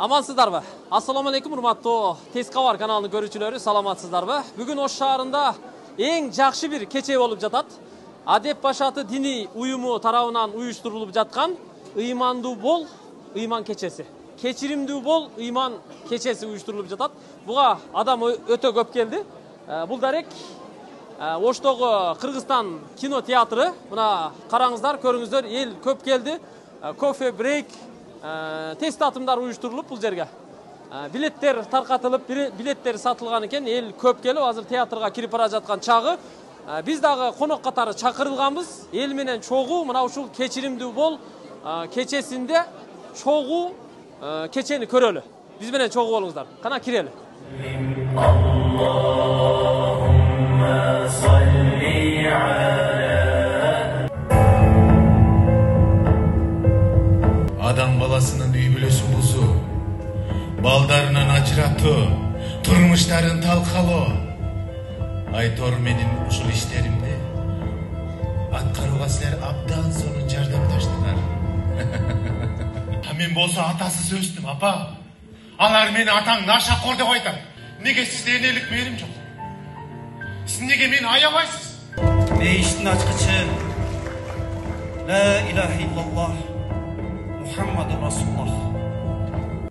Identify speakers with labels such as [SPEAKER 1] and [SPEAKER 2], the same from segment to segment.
[SPEAKER 1] Amansыздарбы? Assalamu alaikum, урматтуу Тез кабар каналынын көрүүчүлөрү, саламатсыздарбы? Бүгүн Ош шаарында эң жакшы бир кече болуп жатат. Адеп башаты диний уюму тарабынан уюштурулуп жаткан ыймандуу бол ыйман кечеси. Кечиримдүү бол ыйман кечеси уюштурулуп жатат. Буга адам өтө көп келди. Бул дарек Оштогу Кыргызстан кино театры. Мына караңыздар, көрүңүздөр, эл көп келди. Кофе брейк тест татымдар уюштурулуп бул жерге. Билеттер таркатылып, билеттер сатылган экен, эл көп келип, азыр театрга кирип бара жаткан чагы. Биз дагы конок катары чакырылганбыз. Эл менен чогуу мына ушул кечиримдүү бол кечесинде чогуу кечени көрөлү. Биз менен чогуу болуңуздар. Кана кирели.
[SPEAKER 2] Адам баласынын үй бүлөсүн бузуу, балдарынан ажыратуу, турмуштарын талкалоо. Айтор менин ушул иштеримди аткарууга силер абдан сонун жардамдаштыңар. Мен болсо атасыз өстүм, апа. Алар мени атаң нашакор деп айтат. Неге сизде энелик мээрим жок? Сиз неге мени аябайсыз?
[SPEAKER 3] Мейиштин ачкычы Ла илаха иллаллах Мухаммаду Расулуллах.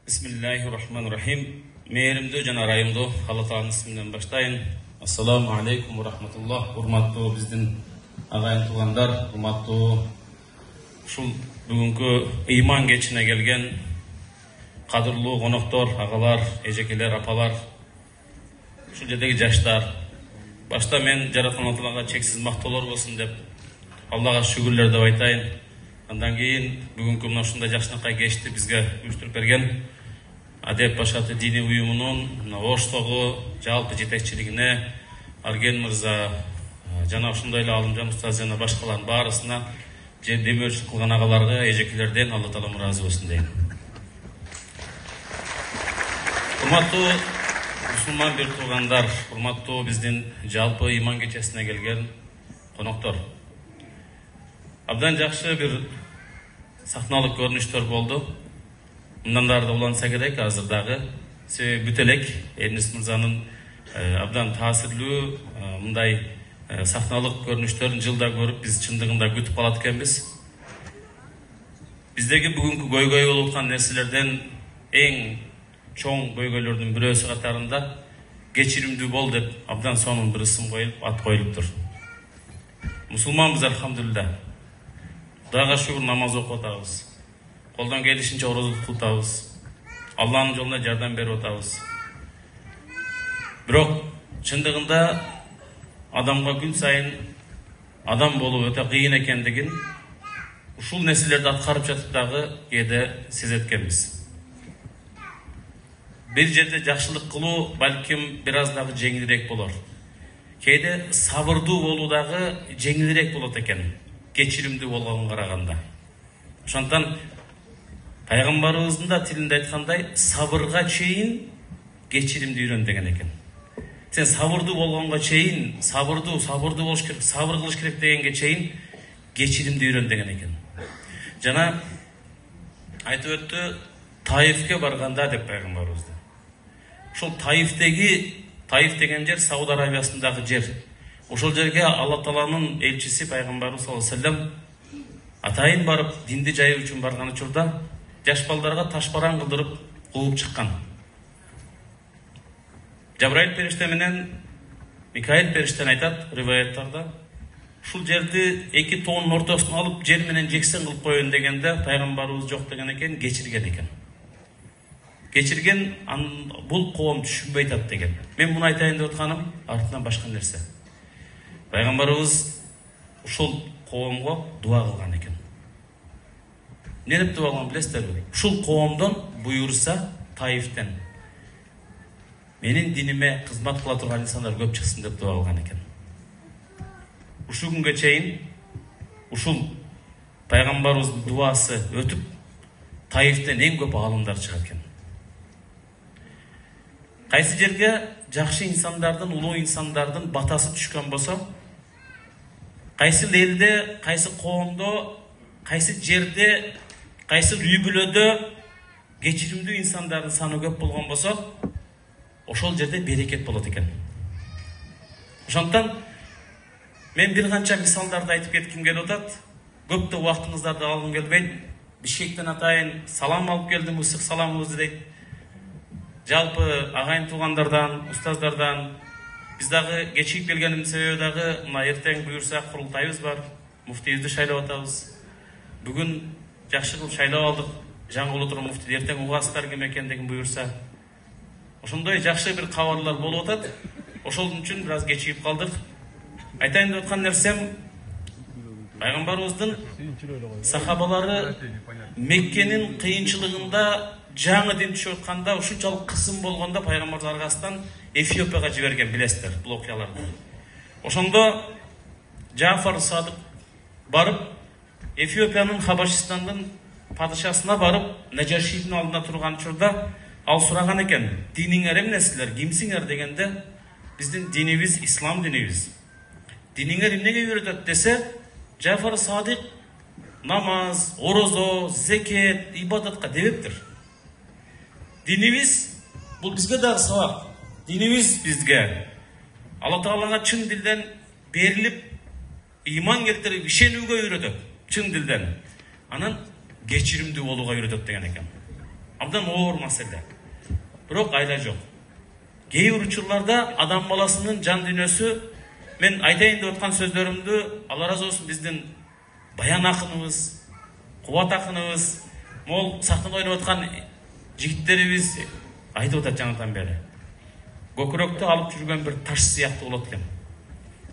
[SPEAKER 4] Бисмиллахир-рахманир-рахим. Мээримдүү жана ырайымдуу Алла Тааланын исминен баштайын. Ассаламу алейкум ва рахматуллах. Урматтуу биздин агайын туугандар, урматтуу ушул бүгүнкү ыйман кечине келген кадырлуу коноктор, агалар, эжекелер, апалар, ушул жердеги жаштар. Башта мен жараткан Аллага чексиз мактоолор болсун деп Аллага шүгүрлөр деп айтайын. Андан кийин бүгүнкү мына ушундай жакшынакай кечти бизге уюштуруп берген Адеп башаты диний уюмунун Оштогу жалпы жетекчилигине, Арген мырза жана ушундай эле Алымжан устаз жана башкалардын баарысына демөөрчүлүк кылган агаларга, эжекелерден Алла Таала ыраазы болсун дейм. Урматтуу мусулман бир туугандар, урматтуу биздин жалпы ыйман кечесине келген коноктор. Абдан жакшы бир сахналык көрүнүштөр болду. Мындан да уланса керек азырдагы. Себеби бүт элек Эрнис мырзанын абдан таасирлүү мындай сахналык көрүнүштөрүн жылда көрүп, биз чындыгында күтүп калат экенбиз. Биздеги бүгүнкү көйгөй болуп аткан нерселерден эң чоң көйгөйлөрдүн бирөөсү катарында кечиримдүү бол деп абдан сонун бир ысым коюлуп, ат коюлуптур. Мусулманбыз алхамдулилlah. Кудайга шүгүр, намаз окуп атабыз. Колдон келишинче орозу тутабыз. Алланын жолуна жардам берип атабыз. Бирок чындыгында адамга күн сайын адам болуу өтө кыйын экендигин ушул нерселерди аткарып жатып дагы кээде сезет экенбиз. Бир жерде жакшылык кылуу балким бир аз дагы жеңилирээк болор. Кээде сабырдуу болуу дагы жеңилирээк болот экен, кечиримдүү болгонго караганда. Ошондон пайгамбарыбыздын да тилинде айткандай, сабырга чейин кечиримди үйрөн деген экен. Сен сабырдуу болгонго чейин, сабырдуу болуш керек, сабыр кылыш керек дегенге чейин кечиримди үйрөн деген экен. Жана айтып өттү, Таифке барганда деп пайгамбарыбызды. Ошол Таиф деген жер Сауд Арабиясындагы жер. Ошол жерге Алла Тааланын элчиси пайгамбарыбыз саллаллаху алейхи ва саллям атайын барып динди жайуу үчүн барган учурда жаш балдарга ташбаран кылдырып кууп чыккан. Жабраил периште менен Микаил периштен айтат риваяттарда, ушул жерди эки тоонун ортосуна алып жер менен жексен кылып коеюн дегенде пайгамбарыбыз жок деген экен, кечирген экен. Кечирген, бул коом түшүнбөй атат деген. Мен муну айтайын деп атканым артынан башка нерсе. Пайгамбарыбыз ушул коомго дуа кылган экен. Не деп дуа кылган билесиздерби? Ушул коомдон буюрса Таифтен менин диниме кызмат кыла турган инсандар көп чыксын деп дуа кылган экен. Ушул күнгө чейин ушул пайгамбарыбыздын дуасы өтүп, Таифтен эң көп аалымдар чыгат экен. Кайсы жерге жакшы инсандардын, улуу инсандардын батасы түшкөн болсо, кайсы элде, кайсы коомдо, кайсы жерде, кайсы үй бүлөдө кечиримдүү инсандардын саны көп болгон болсо, ошол жерде берекет болот экен. Ошондон мен бир канча мисалдарды айтып кетким келип атат. Көп да убактыңыздарды алгым келбейт. Бишкектен атайын салам алып келдим, ысык саламыбызды дейт. Жалпы агайын туугандардан, устаздардан биз дагы кечигип келгениmin себеби дагы мына эртең буюрса курултайыбыз бар. Муфтийибизди шайлап атабыз. Бүгүн жакшы кылып шайлап алдык. Жаңгыл отуруп муфтий эртең угасыздар ким экендигин буюрса. Ошондой жакшы бир кабарлар болуп атат. Ошол үчүн бир аз кечигип калдык. Айтайын деп аткан нерсем, пайгамбарыбыздын сахабалары Меккенин кыйынчылыгында жаңы дин түшүп атканда, ушунчалык кысым болгондо пайгамбардын аркасынан Эфиопияга жиберген, билесиздер бул окуяларды. Ошондо Жафар Садык барып, Эфиопиянын Хабашистандын падышасына барып, Нажашидин алдында турган учурда ал сураган экен: "Диниңер эмне силер, кимсиңер?" дегенде, "Биздин динибиз ислам динибиз. Диниңер эмнеге үйрөтөт?" десе, Жафар Садык намаз, орозо, зекет, ибадатка дебептир. Динибиз бул бизге дагы сабак. Динибиз бизге Алла Таалага чын дилден берилип, иман келтирип, ишенүүгө үйрөтөт, чын дилден. Анан кечиримдүү болууга үйрөтөт деген экен. Абдан оор маселе. Бирок айла жок. Кээ бир учурларда адам баласынын жан дүйнөсү, мен айтайын деп аткан сөздөрүмдү Алла разы болсун биздин баян акыныбыз, кубат акыныбыз, мол сахнада ойноп аткан жигиттерибиз айтып атат жаңадан бери. Көкүрөктү алып жүргөн бир таш сыяктуу болот экен.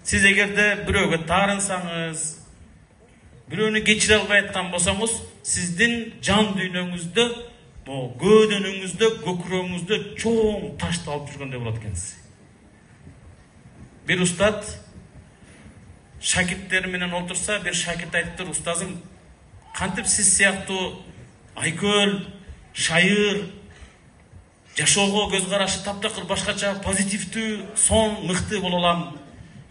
[SPEAKER 4] Сиз эгерде бирөөгө таарынсаңыз, бирөөнү кечире албай аткан болсоңуз, сиздин жан дүйнөңүздө, көөдөнүңүздө, көкүрөгүңүздө чоң ташты алып жүргөндөй болот экенсиз. Bir ustad şakirtleri менен олтурса, bir şakirт айтыптыр: "Устазым, кантип сиз сыяктуу айкөл, шайыр, жашоого көз карашы таптакыр башкача, позитивдүү, соң, мыкты боло алам.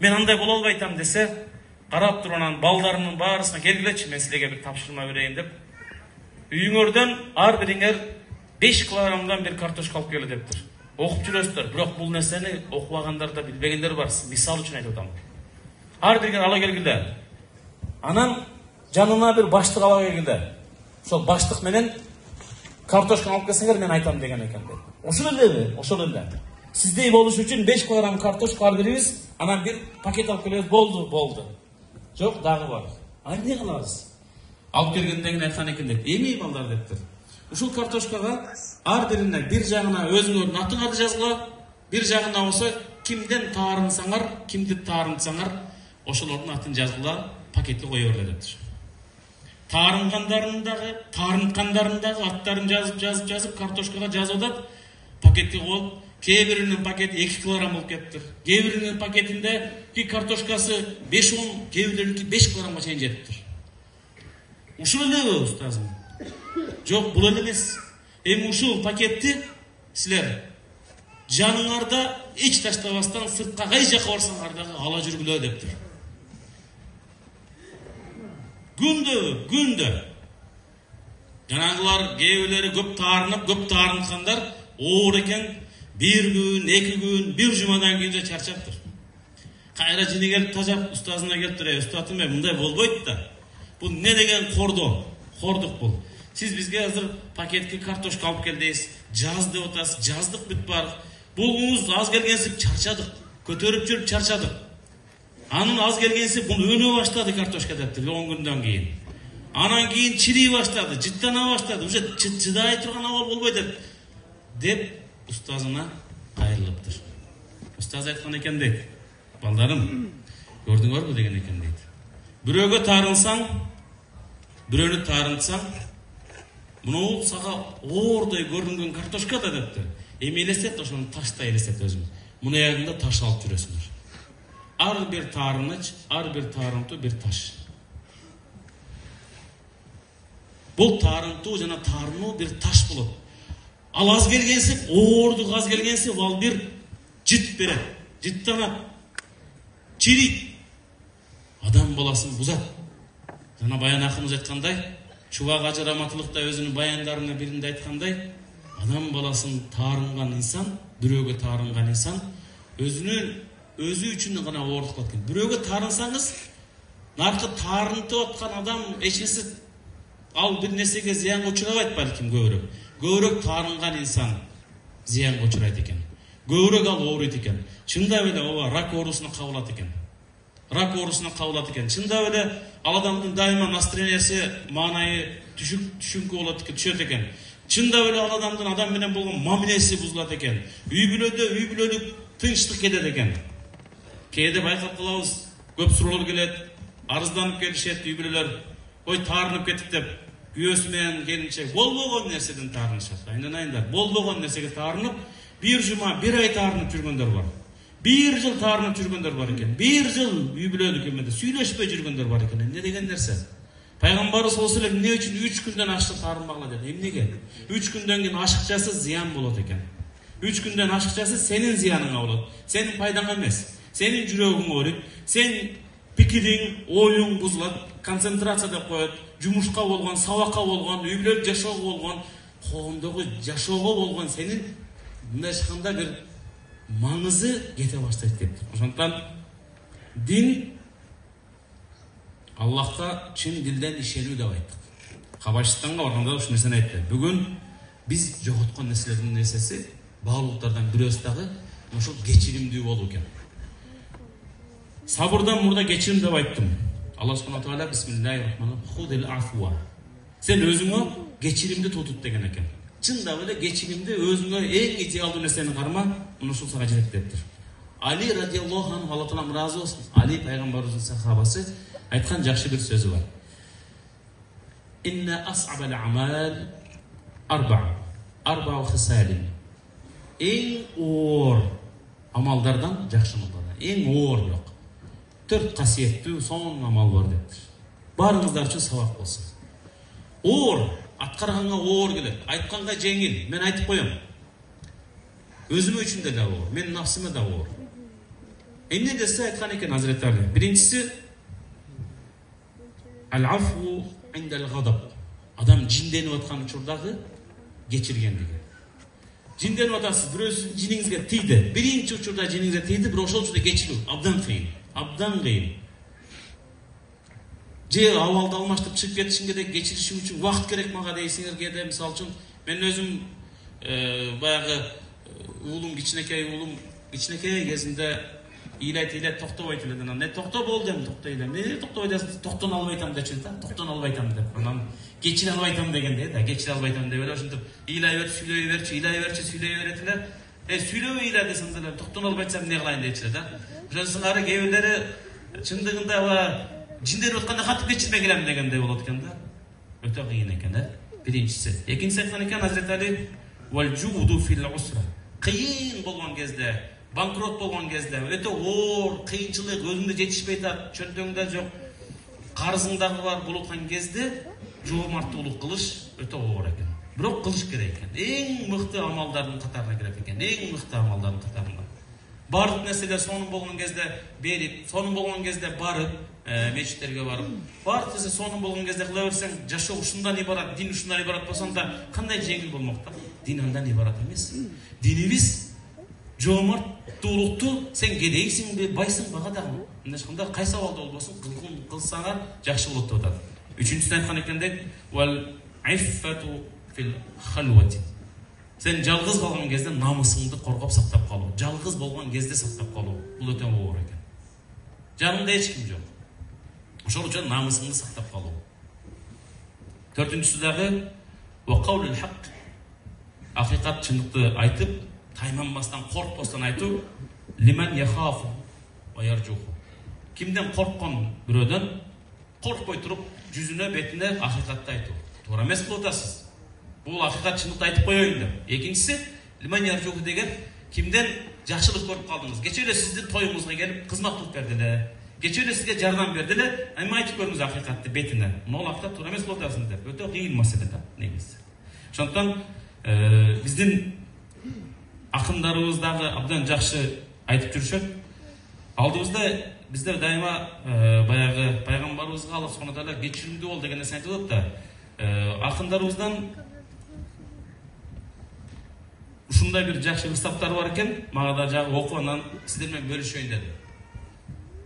[SPEAKER 4] Мен андай боло албай атам" десе, карап туруп анан балдарынын баарысына "Келгилечи, мен силерге бир тапшырма берейин" деп, үйүңөрдөн ар бириңер 5 килограммдан bir картошка алып келе дептир. Окуп жүрөсүздөр, бирок бул нерсени окубагандар да билбегендер бар. Мисал үчүн айтып атам. Ар бирге ала келгиле. Анан жанына бир баштык ала келгиле. Ошол баштык менен картошканы алып келсеңер мен айтам деген экен. Ошол элеби? Ошол эле. Сиздей болуш үчүн 5 килограмм картошка ар бирибиз, анан бир пакет алып келебиз, болду. Жок, дагы бар. Ар эмне кылабыз? Алып келгенден кийин айткан экен деп, "Эми балдар" дептир. Ушул картошкага ар бирине бир жагына өзүңөрдүн атыңарды жазгыла, бир жагына болсо кимден таарынсаңар, кимди таарынсаңар, ошолордун атын жазгыла, пакетке кое бер дептир. Таарынгандарын дагы, таарынткандарын дагы аттарын жазып картошкага жазып атат, пакетке коюп, кээ биринин пакети 2 килограмм болуп кетиптир. Кээ биринин пакетинде картошкасы 5-10, кээ бириники 5 килограммга чейин жетиптир. Ушул элеби, устазым? Жок, бул эле эмес. Эми ушул пакетти силер жаныңарда эч таштабастан сыртка кай жака барсаңар дагы ала жүргүлө дептир. Күндө жанагылар кээбилери көп таарынып, көп таарынткандар оор экен, 1 күн, 2 күн, 1 жумадан кийин чарчаптыр. Кайра жини келип тажап устазына келиптир: "Устатым, мындай болбойт да. Бул эмне деген кордук бул. Сиз бизге азыр пакетке картошка алып кел дейсиз, жаз деп атасыз, жаздык бүт бар. Бугуңуз аз келгенсип чарчадык, көтөрүп жүрүп чарчадык. Анын аз келгенсип бул өнө баштады картошка дептир 10 күндөн кийин. Анан кийин чирий баштады, жыттана баштады, уже чыдай турган абал болбойт деп устазына кайрылыптыр. Устаз айткан экен дейт: "Балдарым, көрдүңөрбү?" деген экен дейт. Бирөөгө таарынсаң, бирөөнү таарынтсаң, мынау сага оордой көрүнгөн картошка да дептир. Эми элестет, ошону таштай элестет өзүң. Муну аягында таш алып жүрөсүңөр. Ар бир таарыныч, ар бир таарынтуу бир таш. Бул таарынтуу жана таарынуу бир таш болот. Ал аз келгенсип, оордук аз келгенсип, ал бир жыт берет, жыттанат, чирийт, адам баласын бузат. Жана баян акыныбыз айткандай, Чубак Ажы Раматылык да өзүнүн баяндарына биринде айткандай, адам баласын таарынган инсан, бирөөгө таарынган инсан өзү үчүн гана оорлук кылат экен. Бирөөгө таарынсаңыз, наркы таарынтып аткан адам эч нерсе ал бир нерсеге зыянга учурабайт балким көбүрөөк таарынган инсан зыянга учурайт экен. Көбүрөөк ал ооруйт экен. Чындап эле ооба рак оорусуна кабылат экен. Чындап эле ал адамдын дайыма настроениясы, маанайы түшүнкү болот экен, түшөт экен. Чындап эле ал адамдын адам менен болгон мамилеси бузулат экен. Үй бүлөлүк тынчтык кетет экен. Кээде байкап калабыз, көп суроолор келет, арызданып келишет үй бүлөлөр. Ой таарынып кеттик деп, күйөөсү менен келинчек болбогон нерседен таарынышат. Айнанайындар, болбогон нерсеге таарынып, бир жума, бир ай таарынып жүргөндөр бар. Бир жыл таарынып жүргөндөр бар экен. Бир жыл үй бүлөлүк эмеде сүйлөшпөй жүргөндөр бар экен. Эмне деген нерсе? Пайгамбарыбыз болсо эле эмне үчүн 3 күндөн ашык таарынбагыла деди. Эмнеге? 3 күндөн кийин ашыкчасы зыян болот экен. 3 күндөн ашыкчасы сенин зыяныңа болот. Сенин пайдаңа эмес. Сенин жүрөгүң ооруйт. Сен пикириң, оюң бузулат, концентрация деп коет. Жумушка болгон, сабакка болгон, үй бүлөлүк жашоого болгон, коомдогу жашоого болгон сенин мындай айтканда бир маңызы кете баштайт деп. Ошондуктан дин Аллахка чын дилден ишенүү деп айттык. Кабашстанга барганда ушул нерсени айтты. Бүгүн биз жоготкон нерселердин нерсеси баалуулуктардан бирөөсү дагы ошол кечиримдүү болуу экен. Сабырдан мурда кечирим деп айттым. Аллах субхана тааля бисмиллахир-рахманир-рахим. Сен өзүңө кечиримди тутут деген экен. Чындап эле кечиримди өзүңө эң идеалдуу нерсени карма, ушул сага жетет дептир. Али радиаллаху анху, Алла таалам ыраазы болсун, Али пайгамбарыбыздын сахабасы айткан жакшы бир сөзү бар. Инна ас'абал амал арбa'u хисалин. Эң оор амалдардан жакшы амалдар. Эң оор бирок 4 касиеттүү сонун амал бар дептир. Барыңыздар үчүн сабак болсун. Оор, аткарганга оор келет, айтканга жеңил. Мен айтып коем. Өзүм үчүн да оор, менин нафсыма да оор. Эмне десе айткан экен Hazretler. Биринчиси ал-афу индал-гадаб. Адам жинденип аткан учурдагы кечиргендиги. Жинденип атасыз, бирөөсү жиниңизге тийди. Биринчи учурда жиниңизге тийди, бирок ошол учурда кечирүү абдан кыйын. Же абалды алмаштырып чыгып кетишиңге де кечиришиң үчүн убакыт керек мага дейсиңерге де, мисалы үчүн мен өзүм баягы уулум кичинекей кезинде ыйлайт токтобойт эле. Не токто болду эми токтойлам. Эмне токтобой десиң, токтоно албайтам дечү да, токтоно албайтам деп. Анан кечире албайтам дегенде да, кечире албайтам деп эле ошентип ыйлай берчи, сүйлөй берет эле. Сүйлөбөй ыйла десең деле токтоно албайтсам эмне кылайын дечү да. Ошон сыңары кээ бирлери чындыгында жинденип атканда катып кечирмей келем дегендей болот экен да. Өтө кыйын экен, биринчиси. Экинчиси айткан экен Hazreti Ali, валь-жуду фил-усра. Кыйын болгон кезде, банкрот болгон кезде, өтө оор, кыйынчылык, өзүңдө жетишпей атат, чөнтөңдө жок, карызың дагы бар болуткан кезде жоомарттуулук кылыш өтө оор экен. Бирок кылыш керек экен. Эң мыкты амалдардын катарына кирет экен. Эң мыкты амалдардын катарына. Бардык нерселер сонун болгон кезде берип, сонун болгон кезде барып, мечиттерге барып, бардык нерсе сонун болгон кезде кыла берсең, жашоо ушундан ибарат, дин ушундан ибарат болсонда кандай жеңил болмок да? Дин андан ибарат эмес. Динибиз жоомарттуулукту сен кедейсиңби, байсың бага дагы. Мындай ошондо кайсы абалда болбосун кылсаңар жакшы болот деп атат. Үчүнчүсүн айткан экен дейт, вал иффату фил халвати. Сен жалгыз калган кезде намысыңды коргоп сактап калуу. Жалгыз болгон кезде сактап калуу. Бул өтө оор экен. Жаныңда эч ким жок. Ошол үчүн намысыңды сактап калуу. Төртүнчүсү дагы ва каулул хак. Акыйкат чындыкты айтып, тайманбастан, коркпостон айтуу. Лиман яхафу ва яржуху. Кимден корккон бирөөдөн коркпой туруп, жүзүнө, бетине акыйкатты айтуу. Туура эмес кылып атасыз. Бул акыйкат чындыкты айтып коеюн деп. Экинчиси лиман яржуху деген кимден жакшылык көрүп калдыңыз. Кече эле сиздин тоюңузга келип кызмат кылып берди эле. Кече эле сизге жардам берди эле, эми айтып көрүңүз акыйкатты бетине. Могул акыйкат туура эмес кылып атасың деп. Өтө кыйын маселе да негизи. Ошондуктан биздин акындарыбыз дагы абдан жакшы айтып жүрүшөт. Алдыбызда бизде дайыма баягы пайгамбарыбызга Аллах субхана таала кечиримдүү бол деген нерсени айтып атат да. Акындарыбыздан ушундай бир жакшы кыстаптар бар экен, мага да жагы окуп анан сиздер менен бөлүшөйүн дедим.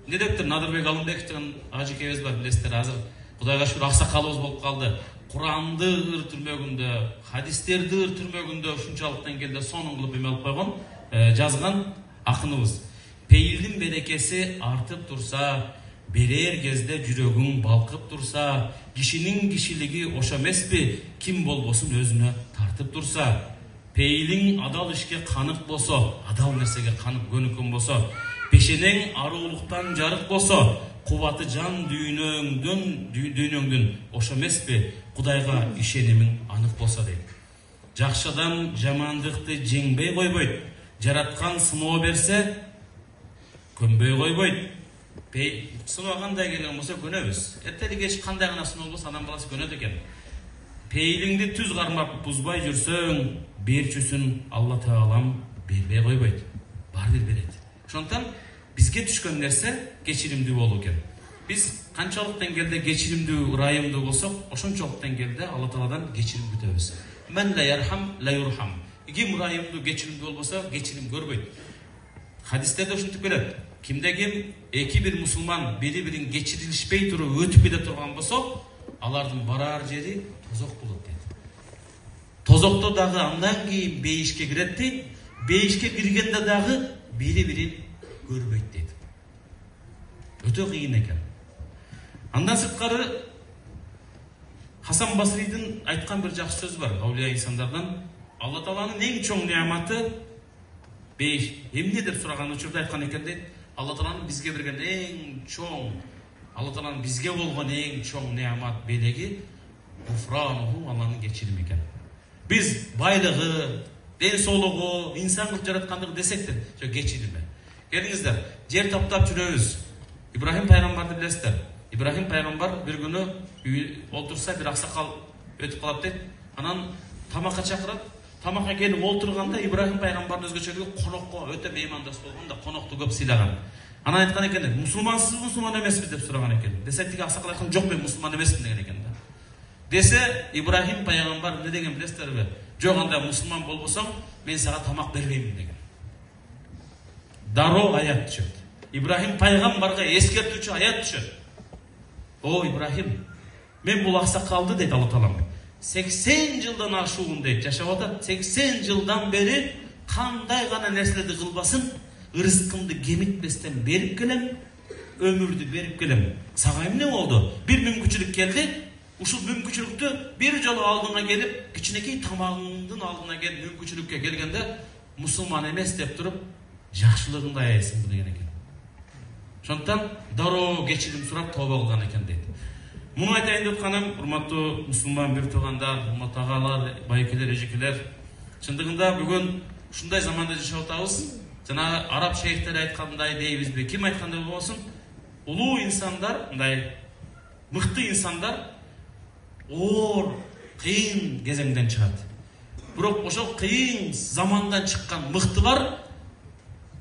[SPEAKER 4] Директор Надырбек Алымбеков деген ажекебиз бар, билесиздер, азыр Кудайга шүкүр аксакалыбыз болуп калды. Куранды ыр түрмөгүндө, хадистерди ыр түрмөгүндө ушунчалык деңгээлде сонун кылып эме алып койгон, жазган акыныбыз. Пейилдин берекеси артып турса, берер кезде жүрөгүң балкып турса, кишинин кишилиги ошо эмеспи, ким болбосун өзүнө тартып турса, пейилиң адал ишке канык болсо, адал нерсеге канып көнүккөн болсо, пешенең арулуктан жарык болсо, кубаты жан дүйнөңдүн ошо эмеспи, Кудайга ишенимиң анык болсо дейт. Жакшы адам жамандыкты жеңбей койбойт, жараткан сыноо берсе, көнбөй койбойт. Сыноо кандай келген болсо көнөбүз. Эртең кеч кандай гана сыноо болсо адам баласы көнөт экен. Пейилиңди түз кармап бузбай жүрсөң, берчүсүн Алла Таалам бербей койбойт. Бардыр берет. Ошондуктан бизге түшкөн нерсе кечиримдүү болуу керек. Biz канчалык деңгээлде кечиримдүү, ырайымдуу болсок, ошончолук деңгээлде Алла Тааладан кечирим күтөбүз. Мен ла ярхам ла юрхам. Ким ырайымдуу, кечиримдүү болбосо, кечирим көрбөйт. Хадистерде ушинтип келет. Кимде ким эки бир мусулман бири-бирин кечирилишпей туруп өтүп кете турган болсо, алардын барар жери тозок болот дейт. Тозокто дагы андан кийин бейишке кирет дейт. Бейишке киргенде дагы бири-бирин көрбөйт дейт. Өтө кыйын экен. Андан сырткары Хасан Басридин айткан бир жакшы сөз бар, аулия инсандардан. Алла Тааланын эң чоң неаматы бейиш. Эмне деп сураган учурда айткан экен дейт. Алла Тааланын бизге берген эң чоң, Алла Тааланын бизге болгон эң чоң неамат белеги гуфрануху, Алланын кечирими экен. Биз байлыгы, ден соолугу, инсандык жараткандыгы десек де, жо кечирими. Келиңиздер, жер таптап жүрөбүз. Ибрахим пайгамбарды билесиздер. Ибрахим пайгамбар бир күнү олтурса, бир аксакал өтүп калат дейт. Анан тамакка чакырат. Тамакка келип олтурганда Ибрахим пайгамбардын өзгөчөлүгү конокко өтө меймандас болгон да, конокту көп сыйлаган. Анан айткан экен, мусулмансыз мусулман эмеспиз деп сураган экен. Десе тиги аксакал айткан, жок, мен мусулман эмесмин деген экен да. Десе Ибрахим пайгамбар эмне деген билесиздерби? Жок, анда мусулман болбосоң, мен сага тамак бербеймин деген. Дароо аят түшөт. Ибрахим пайгамбарга эскертүүчү аят түшөт. О Ибрахим, мен бул аксакалды дейт Алла Таалам. 80 жылдан ашуун дейт, жашап атат. 80 жылдан бери кандай гана нерселерди кылбасын, ырыскымды кемитпестен берип келем, өмүрдү берип келем. Сага эмне болду? Бир мүмкүнчүлүк келди. Ушул мүмкүнчүлүктү бир жолу алдыңа келип, кичинекей тамагыңдын алдына келип мүмкүнчүлүккө келгенде мусулман эмес деп туруп, жакшылыгыңды аяйсың деген экен. Ошондуктан дароо кечирим сурап тооба кылган экен дейт. Муну айтайын деп атканым, урматтуу мусулман бир туугандар, урматтуу агалар, байкелер, эжекелер, чындыгында бүгүн ушундай заманда жашап атабыз. Жана араб шейхтери айткандай дейбизби, ким айткандай болбосун, улуу инсандар, мындай мыкты инсандар оор, кыйын кезеңден чыгат. Бирок ошол кыйын замандан чыккан мыктылар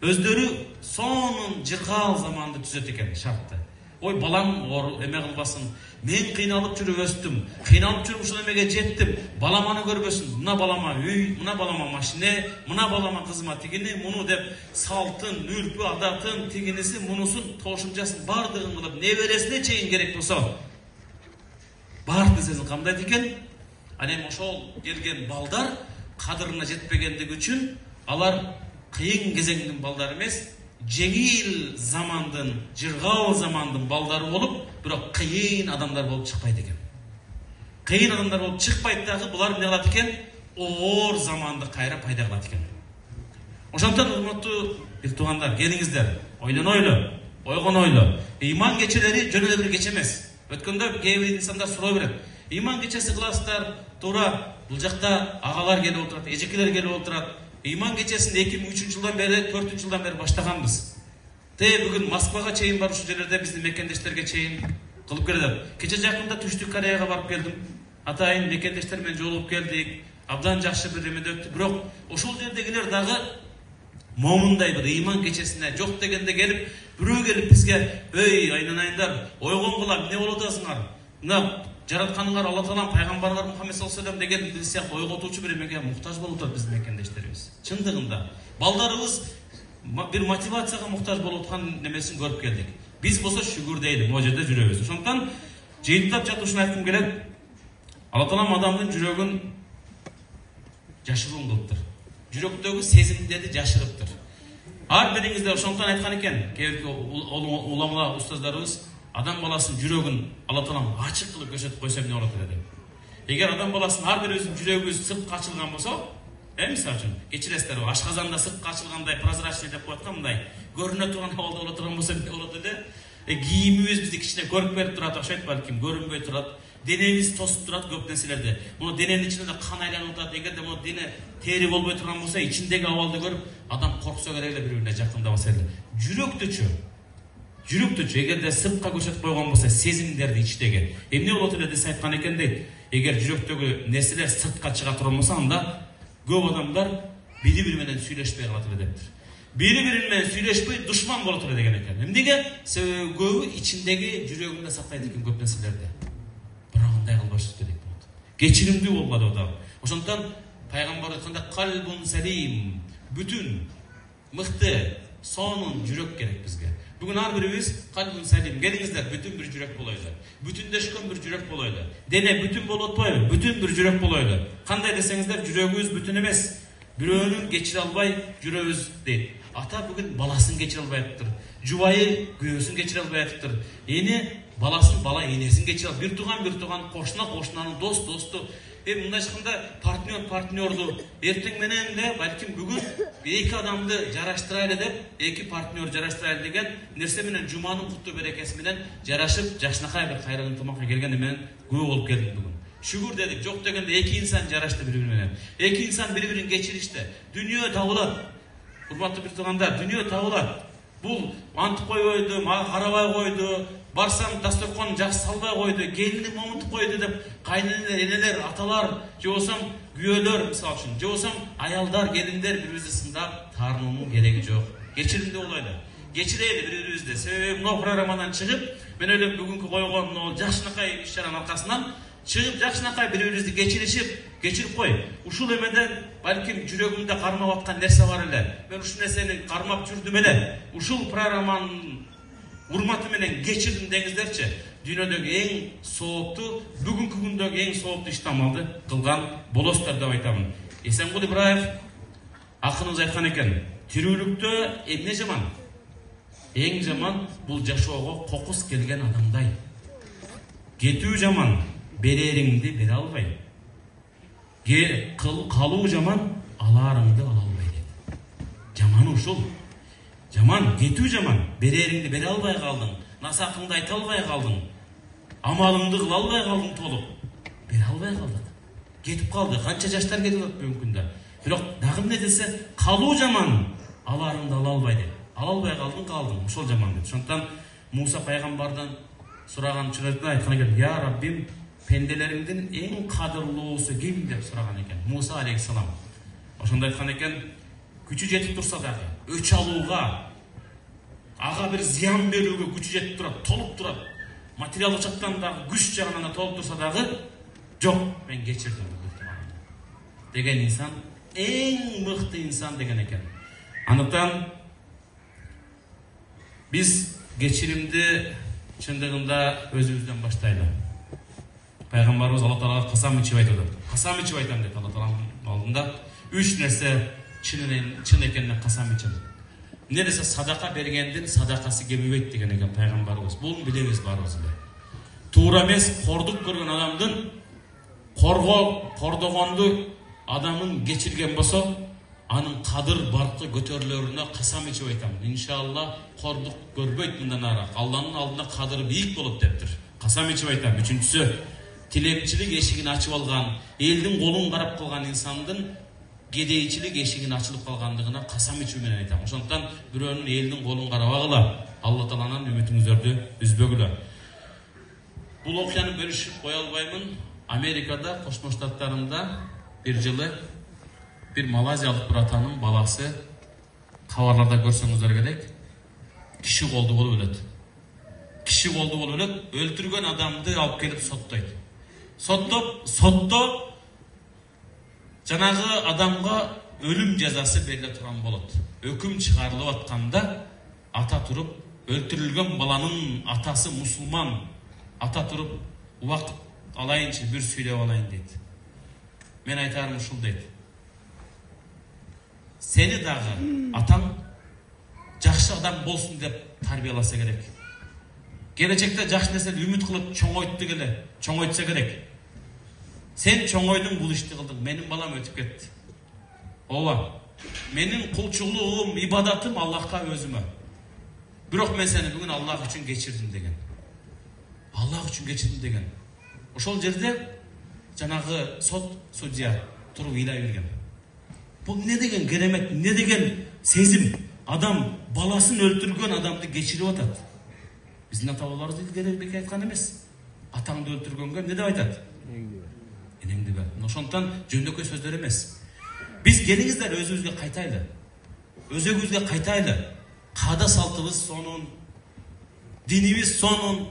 [SPEAKER 4] өздөрү сонун жыргал заманды түзөт экен, шартты. Ой, балам оор эме кылбасын, мен кыйналып жүрүп өстүм, кыйналып жүрүп ушул эмеге жеттим, балам аны көрбөсүн, мына балама үй, мына балама машине, мына балама кызыма тигини, муну деп салтын, үрпү, адатын, тигиниси, мунусун, тошумчасын бардыгын кылып, небересине чейин керек болсо, бар нерсесин камдайт экен. Анан ошол келген балдар кадырына жетпегендиги үчүн алар кыйын кезеңдин балдары эмес, жеңил замандын, жыргал замандын балдары болуп, бирок кыйын адамдар болуп чыкпайт экен. Кыйын адамдар болуп чыкпайт дагы, булар эмне кылат экен? Оор заманды кайра пайда кылат экен. Ошондуктан урматтуу бир туугандар, келиңиздер, ойлонойлу, ойгонойлу. Ыйман кечелери жөн эле бир кече эмес. Өткөндө кээ бир инсандар суроо берет. Ыйман кечеси кыласыздар, туура бул жакта агалар келип отурат, эжекелер келип отурат. Ыйман кечесин 2003 жылдан бери, 4 жылдан бери баштаганбыз. Бүгүн Москвага чейин барып, ушул жерлерде биздин мекендештерге чейин кылып келет. Кече жакында Түштүк Кореяга барып келдим. Атайын мекендештер менен жолугуп келдик. Абдан жакшы бир эмеде өттү. Бирок ошол жердегилер дагы момундай бир ыйман кечесине жок дегенде келип, бирөө келип бизге, "Эй, айнанайындар, ойгонгула эмне болуп атасыңар? Мына жаратканыңар Алла Таалам пайгамбарыңар Мухаммед саллаллаху алейхи деген биз сыяктуу ойготуучу бір эмеге муктаж болуп атат биздин мекендештерибиз. Чындыгында балдарыбыз bir мотивацияга муктаж болуп аткан немесин көрүп келдик. Биз болсо шүгүр дейли, могу жерде жүрөбүз. Ошондон жыйынтап жатышын айткым келет. Алла Таалам адамдын жүрөгүн жашыруун кылыптыр. Жүрөктөгү сезимдерди жашырыптыр. Ар бириңизде ошондон айткан экен, кээ бир уламалар, устаздарыбыз адам баласынын жүрөгүн Алла Таалам ачык кылып көрсөтүп койсо эмне болот деп. Эгер адам баласынын ар бирибиздин жүрөгүбүз сыртка ачылган болсо, мисалы үчүн кечиресиздер, ашказанда сыртка ачылгандай прозрачный деп коет го, мындай көрүнө турган абалда боло турган болсо эмне болот эле? Кийимибиз бизди кичине көрүп берип турат, окшойт балким, көрүнбөй турат. Денебиз тосуп турат көп нерселерди. Муну дененин ичинде кан айланып атат. Эгерде муну дене тери болбой турган болсо, ичиндеги абалды көрүп, адам корксо керек эле бири-бирине жакындабаса эле. Жүрөктүчү эгерде сыртка көрсөтүп койгон болсо, сезимдерди ичтеги эмне болот эле десе айткан экен дейт. Эгер жүрөктөгү нерселер сыртка чыга турган болсо, анда көп адамдар бири-бири менен сүйлөшпөй калат эле дептир. Бири-бири менен сүйлөшпөй душман болот эле деген экен. Эмнеге? Себеби көбү ичиндеги жүрөгүндө сактайт экен көп нерселерди. Бирок андай кылбаш керек болот. Кечиримдүү болбоду да. Ошондон пайгамбар айтканда калбун салим, бүтүн, мыкты, сонун жүрөк керек бизге. Бүгүн ар бирибиз калбун салим, келиңиздер бүтүн бир жүрөк болойлу. Бүтүндөшкөн бир жүрөк болойлу. Дене бүтүн болуп атпайбы? Бүтүн бир жүрөк болойлу. Кандай десеңиздер, жүрөгүбүз бүтүн эмес. Бирөөнүн кечире албай жүрөбүз дейт. Ата бүгүн баласын кечире албай атыптыр. Жубайы күйөөсүн кечире албай атыптыр. Эне баласын, бала энесин кечире албай. Бир туган кошунанын досту. Мындай чыкканда партнерду эртең менен эле балким бүгүн эки адамды жараштырайлы деп, эки партнер жараштырайлы деген нерсе менен жуманын куттуу берекеси менен жарашып, жакшынакай бир кайрылуу ынтымакка келген менен күбө болуп келдим бүгүн. Шүгүр дедик, жок дегенде эки инсан жарашты бири-бири менен. Эки инсан бири-бирин кечиришти. Дүнүйө табылат. Урматтуу бир туугандар, дүнүйө табылат. Бул антып койбойду, мага карабай койду, барсам дасторкон жакшы салбай койду, келиним момунтуп койду деп кайненелер, энелер, аталар, же болсам күйөөлөр, мисалы үчүн, же болсам аялдар, келиндер бири-бирибизди сындап таарынуунун кереги жок. Кечиримдүү болойлу. Кечирели бири-бирибизди. Себеби мына программадан чыгып, мен ойлойм бүгүнкү койгон могу жакшынакай иш-чаранын аркасынан чыгып жакшынакай бири-бирибизди кечирип кой. Ушул эмеден балким жүрөгүмдө кармап аткан нерсе бар эле. Мен ушул нерсени кармап жүрдүм эле. Ушул программанын урматы менен кечирдим деңиздерчи. Дүйнөдөгү эң сооптуу, бүгүнкү күндөгү эң сооптуу иш-тамалды кылган болосуздар деп айтамын. Эсенкул Ибраев акыныбыз айткан экен, тирүүлүктө эмне жаман? Эң жаман бул жашоого кокус келген адамдай. Кетүү жаман, берериңди бере албай. Калуу жаман, алаарыңды ала албай дейт. Жаман ушул. Жаман, кетүү жаман, берериңди бере албай калдың, насакыңды айта албай калдың, амалыңды кыла албай калдың толук. Бере албай калдык. Кетип калды. Канча жаштар кетип атат бүгүнкү күндө. Бирок дагы эмне десе, калуу жаман, алаарыңды ала албай дейт. Ала албай калдың, ошол жаман дейт. Ошондон Муса пайгамбардан сураган чыгытта айткан экен, "Я Раббим, пенделериңдин эң кадырлуусу ким?" деп сураган экен. Муса алейхиссалам. Ошондо айткан экен, күчү жетип турса дагы, өч алууга, ага бир зыян берүүгө күчү жетип турат, толуп турат. Материалдык жактан дагы, күч жагынан да толуп турса дагы, жок, мен кечирдим деген инсан эң мыкты инсан деген экен. Андыктан биз кечиримди чындыгында өзүбүздөн баштайлы. Пайгамбарыбыз Алла Таалага касам ичип айтты. Касам ичип айтам деп Алла Тааланын алдында 3 нерсе чын экенине касам ичем. Эмне десе, садака бергендин садакасы кемибейт деген экен пайгамбарыбыз. Бул билебиз баарыбыз эле. Туура эмес, кордук көргөн адамдын кордогонду адамын кечирген болсо, анын кадыр баркы көтөрүлөрүнө касам ичип айтам. Иншалла кордук көрбөйт мындан ары. Алланын алдында кадыры бийик болот дептир. Касам ичип айтам. Үчүнчүсү, тилекчилик эшигин ачып алган, элдин колун карап калган инсандын кедейчилик эшигин ачылып калгандыгына касам ичүү менен айтам. Ошондон бирөөнүн элдин колун карабагыла, Алла Тааланан үмүтүңүздөрдү үзбөгүлө. Бул окуяны бөлүшүп кое албаймын. Америкада, Кошмо Штаттарында бир жылы bir Malazyalık bir atanın balası kavarlarda görsenizler gerek kişi oldu bolu ölet. Kişi oldu bolu ölet. Öldürgen adamdı alıp gelip sottaydı. сотто жанагы адамга өлүм жазасы бериле турган болот. Өкүм чыгарылып атканда ата туруп өлтүрүлгөн баланын атасы мусулман, ата туруп убакыт алайынчы бир сүйлөп алайын дейт. Мен айтарым ушул дейт. Сени дагы атаң жакшы адам болсун деп тарбияласа керек. Келечекте жакшы нерсени үмүт кылып чоңойтса керек. Сен чоңойдуң, бул ишти кылдың, менин балам өтүп кетти. Ооба, менин кулчулугум, ибадатым Аллахка өзүмө. Бирок мен сени бүгүн Аллах үчүн кечирдим деген. Аллах үчүн кечирдим деген. Ошол жерде жанагы судья туруп ыйлай берген. Бул не деген керемет, не деген сезим. Адам баласын өлтүргөн адамды кечирип атат. Биздин ата-бабаларыбыз илгерээк айткан эмес. Атаңды өлтүргөнгө не деп айтат? Энеңди бер. Ошондон жөндөкөй сөздөр эмес. Биз келиңиздер өзүбүзгө кайтайлы. Өзөгүбүзгө кайтайлы. Каада салтыбыз сонун, динибиз сонун,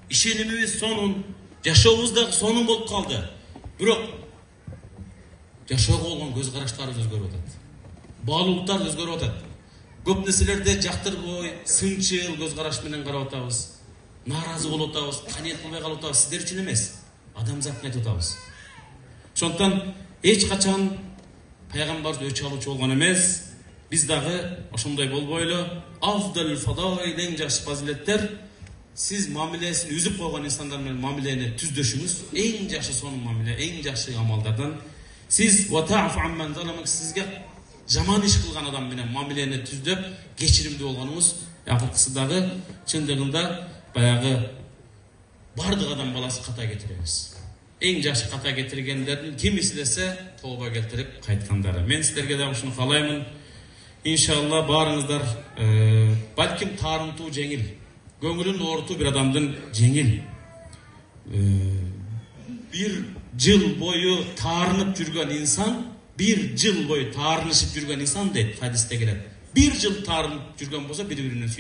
[SPEAKER 4] ишенимибиз сонун, жашообуз да сонун болуп калды. Бирок жашоого болгон көз караштарыбыз өзгөрүп атат. Баалуулуктар өзгөрүп атат. Көп нерселерде жактырбой, сынчыл көз караш менен карап атабыз. Нааразы болуп атабыз, каниет кылбай калып атабыз. Сиздер үчүн эмес, адамзаттын айтып атабыз. Ошондон эч качан пайгамбарыбыз өч алуучу болгон эмес. Биз дагы ошондой болбойлу. Афдал фадаил, эң жакшы фазилеттер. Сиз мамилесин үзүп койгон инсандар менен мамилени түздөшүңүз. Эң жакшы сонун мамиле, эң жакшы амалдардан. Сиз ватафу амман заламак, сизге жаман иш кылган адам менен мамилени түздөп, кечиримдүү болгонуңуз. Акыркысы дагы чындыгында баягы бардык адам баласы ката кетиребиз. Эң жакшы ката кетиргендердин кимиси десе тооба келтирип кайткандары. Мен сиздерге дагы ушуну каалаймын. Иншалла барыңыздар, балким таарынтуу жеңил, көңүлүн оорутуу бир адамдын жеңил. Бир жыл бою таарынып жүргөн инсан, бир жыл бою таарынышып жүргөн инсан дейт, хадисте келет. Бир жыл таарынып жүргөн болсо бири-бири менен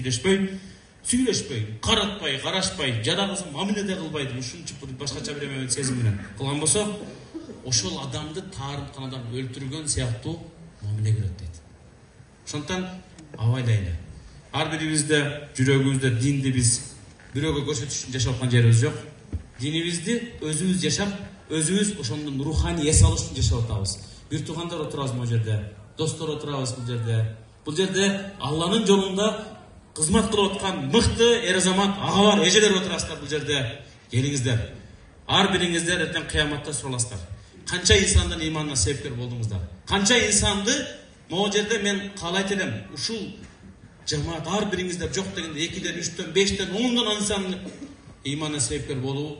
[SPEAKER 4] сүйлөшпөй, каратпай, карашпай, жадагысы мамиледе кылбайды, ушунча башкача бир сезим менен кылган болсо, ошол адамды таарынткан адам өлтүргөн сыяктуу мамиле көрөт дейт. Ошондон абайлайлы. Ар бирибизде жүрөгүбүздө динди биз бирөөгө көрсөтүш үчүн жашап аткан жерибиз жок. Динибизди өзүбүз жашап, өзүбүз ошондон руханий эс алыш үчүн жашап атабыз. Бир туугандар отурабыз бул жерде, достор отурабыз бул жерде. Бул жерде Алланын жолунда кызмат кылып аткан мыкты эр-азамат агалар, эжелер отурасыздар бул жерде. Келиңиздер. Ар бириңиздер эртең кыяматта сураласыздар. Канча инсандын иманына себепкер болдуңуздар? Канча инсанды могу жерде мен каалайт элем, ушул жамаат ар бириңиздер жок дегенде 2-ден, 3-төн, 5-тен, 10-дон инсандын иманына себепкер болуу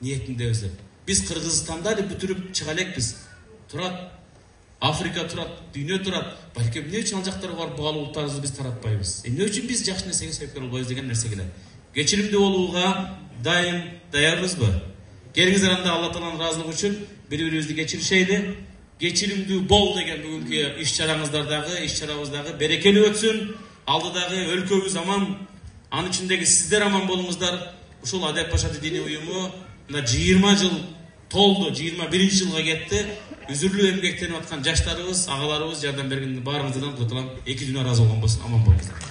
[SPEAKER 4] ниетиндебиз. Биз Кыргызстанда эле бүтүрүп чыга элекпиз. Турат, Африка турат, дүйнө турат. Балким эмне үчүн ал жактарга барып баалуулуктарыбызды биз таратпайбыз? Эмне үчүн биз жакшы нерсеге себепкер болбойбуз деген нерсе келет. Кечиримдүү болууга дайым даярбызбы? Келиңиздер анда Алла Тааланын ыраазылыгы үчүн бири-бирибизди кечиришейли. Кечиримдүү бол деген бүгүнкү иш-чарабыздагы берекелүү өтсүн. Алдыдагы өлкөбүз аман, анын ичиндеги сиздер аман болуңуздар. Ушул Адеп Пашаты диний уюму 20 жыл толду, 21-жылга кетти. Үзүрлүү эмгектенип аткан жаштарыбыз, агаларыбыз жардам берген баарыңыздан Куталам 2 дүнө ыраазы болгон болсун. Аман болуңуздар.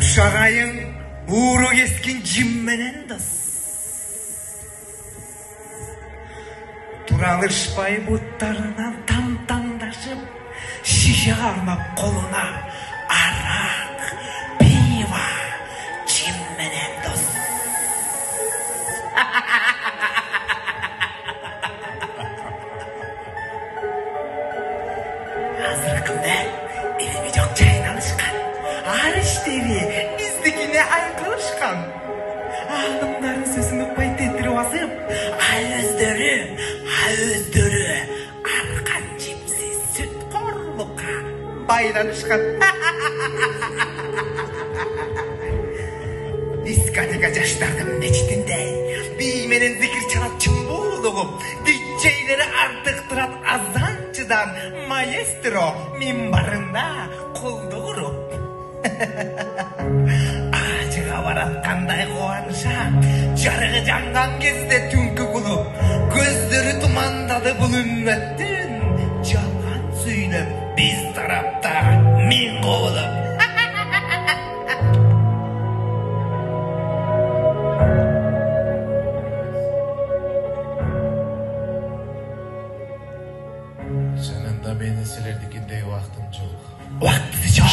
[SPEAKER 5] Uşağayın uğru keskin cimmenen dost. Turalışpay butlarından tam-tamdaşıp, şişe almak koluna arak, piva, cimmenen dost. Hazırkında evimi çok çayın alışkan. Hariç devi bizdekine aykırışkan. Ağlımların sözünü bayt ettirip asıp, ağızdörü, arkan cimsi süt korluka baylanışkan. Diskoteka caşlardım neçtinde, biymenen zikir çalat çımbuluğum, DJ'leri artıktırat azancıdan, maestro minbarında kolduğurum. Ağacığa varatkanday kovanışa, jarığı jangan kezde tünkü kulup, gözleri tumandadı bu ümmetin, jalan söylep biz tarafta min kovulup.
[SPEAKER 2] Senin de beni silerdikindey vaktin çok.
[SPEAKER 5] Vakti çok.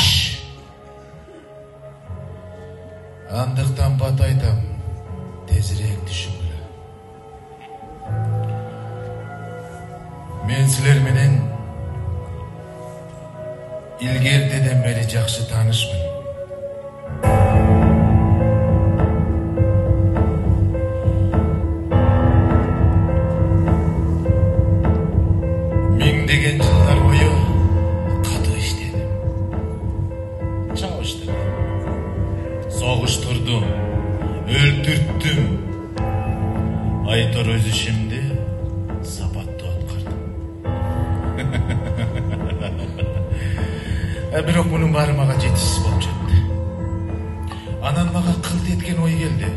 [SPEAKER 2] Andıktan bataytam, tezirek düşüngülü. Men siler menen ilgerdeden beri jakşı tanışmın. Mingdegen yıllar boyu katı işledim. Çalıştırdım. Soğuşturdum. Öldürttüm. Aytor özü şimdi sabatta otkırdım. Biroq bunun bari maga жетишсиз болуп жатты. Анан мага кылт эткен ой келди.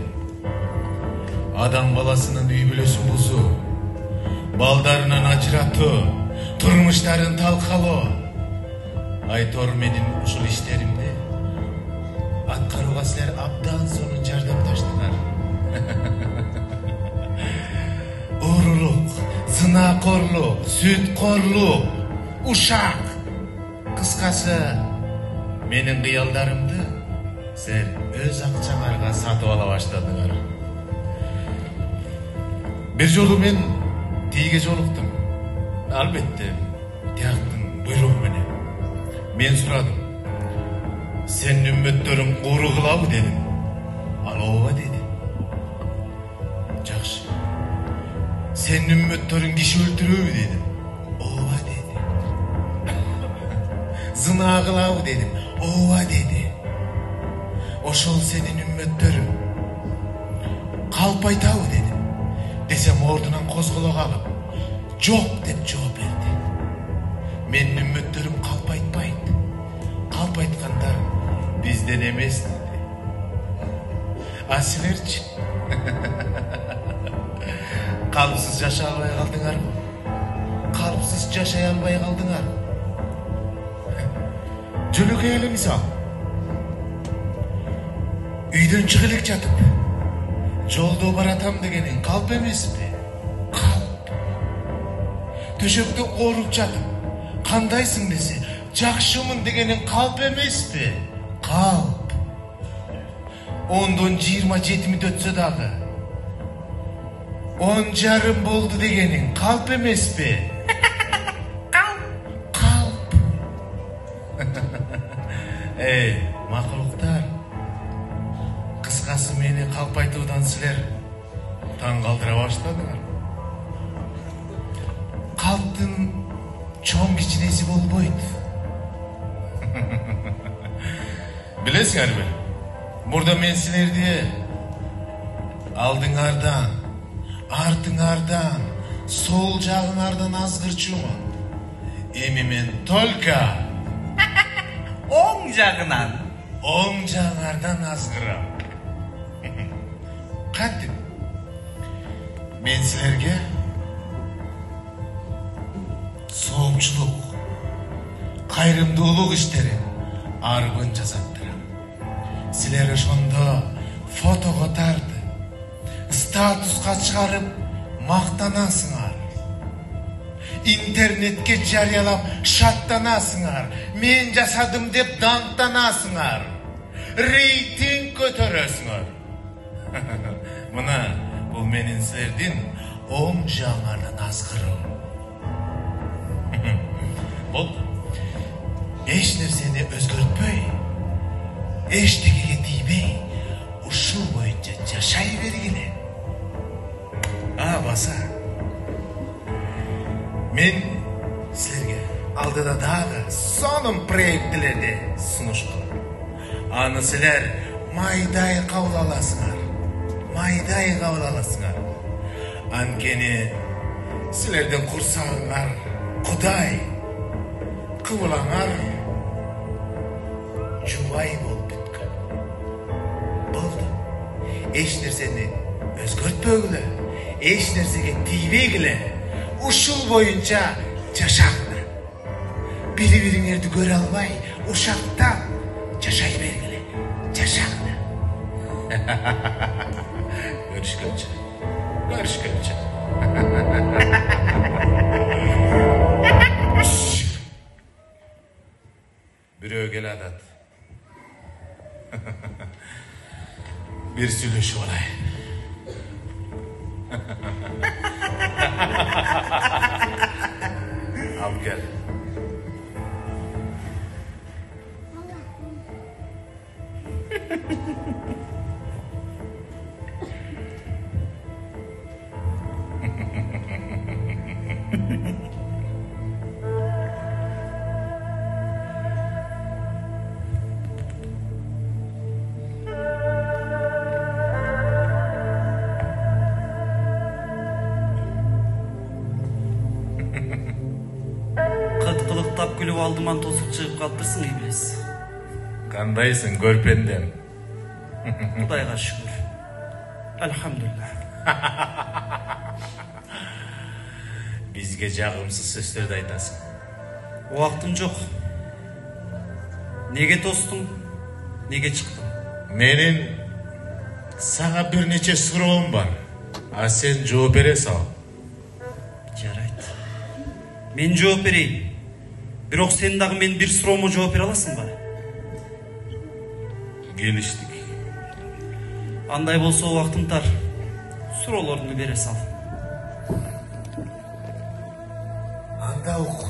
[SPEAKER 2] Адам баласынын үй бүлөсүн бузуу, балдарынан ажыратуу, турмуштарын талкалоо. Айтор менин ушул иштеримди аткарууга силер абдан сонун жардамдаштыңар. Уурулук, сынакорлук, сүткорлук, ушак. Кыскасы, менин кыялдарымды силер өз акчаңарга сатып ала баштадыңар. Бир жолу мен тийге жолуктум. Албетте, тияктын буйругу менен. Мен сурадым. Sen ümmetlerin kuru kılavı dedim. Al ova dedi. Жақшы. Sen ümmetlerin kişi öldürüğü dedim. Ova dedi. Zina kılavı dedim. Ova dedi. Oşol senin ümmetlerin. Kalpaytağı dedim. Desem ordunan kozgula kalıp. Жоқ деп жооп берди. Menin ümmetlerim kalpaytpaydı. Kalpaytkanlar bizden emez dedi. Asilerçi. Kalpsız yaşa almay kaldыңар mı? Kalpsız yaşay almay kaldыңар. Jölökeyle misal. Үйдөн çıkılık jatıp. Жолдо баратам дегенин kalp эмес mi? Kalp. Төшөктө ооруп жатып. Кандайсың десе, жакшымын дегенин kalp эмес mi? Kalp. 10'dan 27 ötse dağı. 10,5 boldu degenin kalp emes mi? Kalp. Kalp. Ey mahluklar. Kıskası meni kalp aytуудан силер таң калтыра баштадыңар. Kalptын чоң кичинеси болбойт. Bilesizler mi? Burada men silerdi aldыңардан, артыңардан, сол жағыңардан азгырчумун. Эми мен только
[SPEAKER 5] оң жағынан.
[SPEAKER 2] Оң жағыңардан азгырам. Кантип? Мен силерге соомчулук, кайрымдуулук иштерин арбын жасаттырам. силер ошондо фотого тартып, статуска чыгарып мактанасыңар. Интернетке жарыялап шаттанасыңар. Мен жасадым деп даңктанасыңар. Рейтинг көтөрөсүңөр. Мына бул менин силердин оң жаңардан азгыруу. Болду. Эч нерсени өзгөртпөй, эчтекеге тийбей, ушул боюнча жашай бергиле. Баса. Мен силерге алдыда дагы сонун проектлерди сунуштум. Аны силер майдай кабыл аласыңар. Анткени силердин курсагыңар Кудай, кыбылаңар жубай болуп бүткөн. Болду. Эч нерсени өзгөртпөгүлө, эч нерсеге тийбегиле. Ушул боюнча жашаңдар. Бири-бириңерди көрө албай, ушактап жашай бергиле. Жашаңдар. Görüşkönçü. Biri ögele adat. Bir sülüş olay. Al gel.
[SPEAKER 3] Кыткылыктап күлүп алдыман тосуп чыгып калыптырсың Иблис.
[SPEAKER 2] Кандайсың көрпендем?
[SPEAKER 3] Кудайга шүгүр. Алхамдулилlah.
[SPEAKER 2] Бизге жагымсыз сөздөрдү айтасың.
[SPEAKER 3] Убактым жок. Неге тостуң? Неге чыктың?
[SPEAKER 2] Менин сага бир нече суроом бар. А сен жооп бере сал.
[SPEAKER 3] Жарайт. Мен жооп берейин. Бирок сен дагы мен бир суроомо жооп бере аласың ба?
[SPEAKER 2] Келиштик.
[SPEAKER 3] Андай болсо убактым тар. Суроолорду бере сал.
[SPEAKER 2] Анда ук.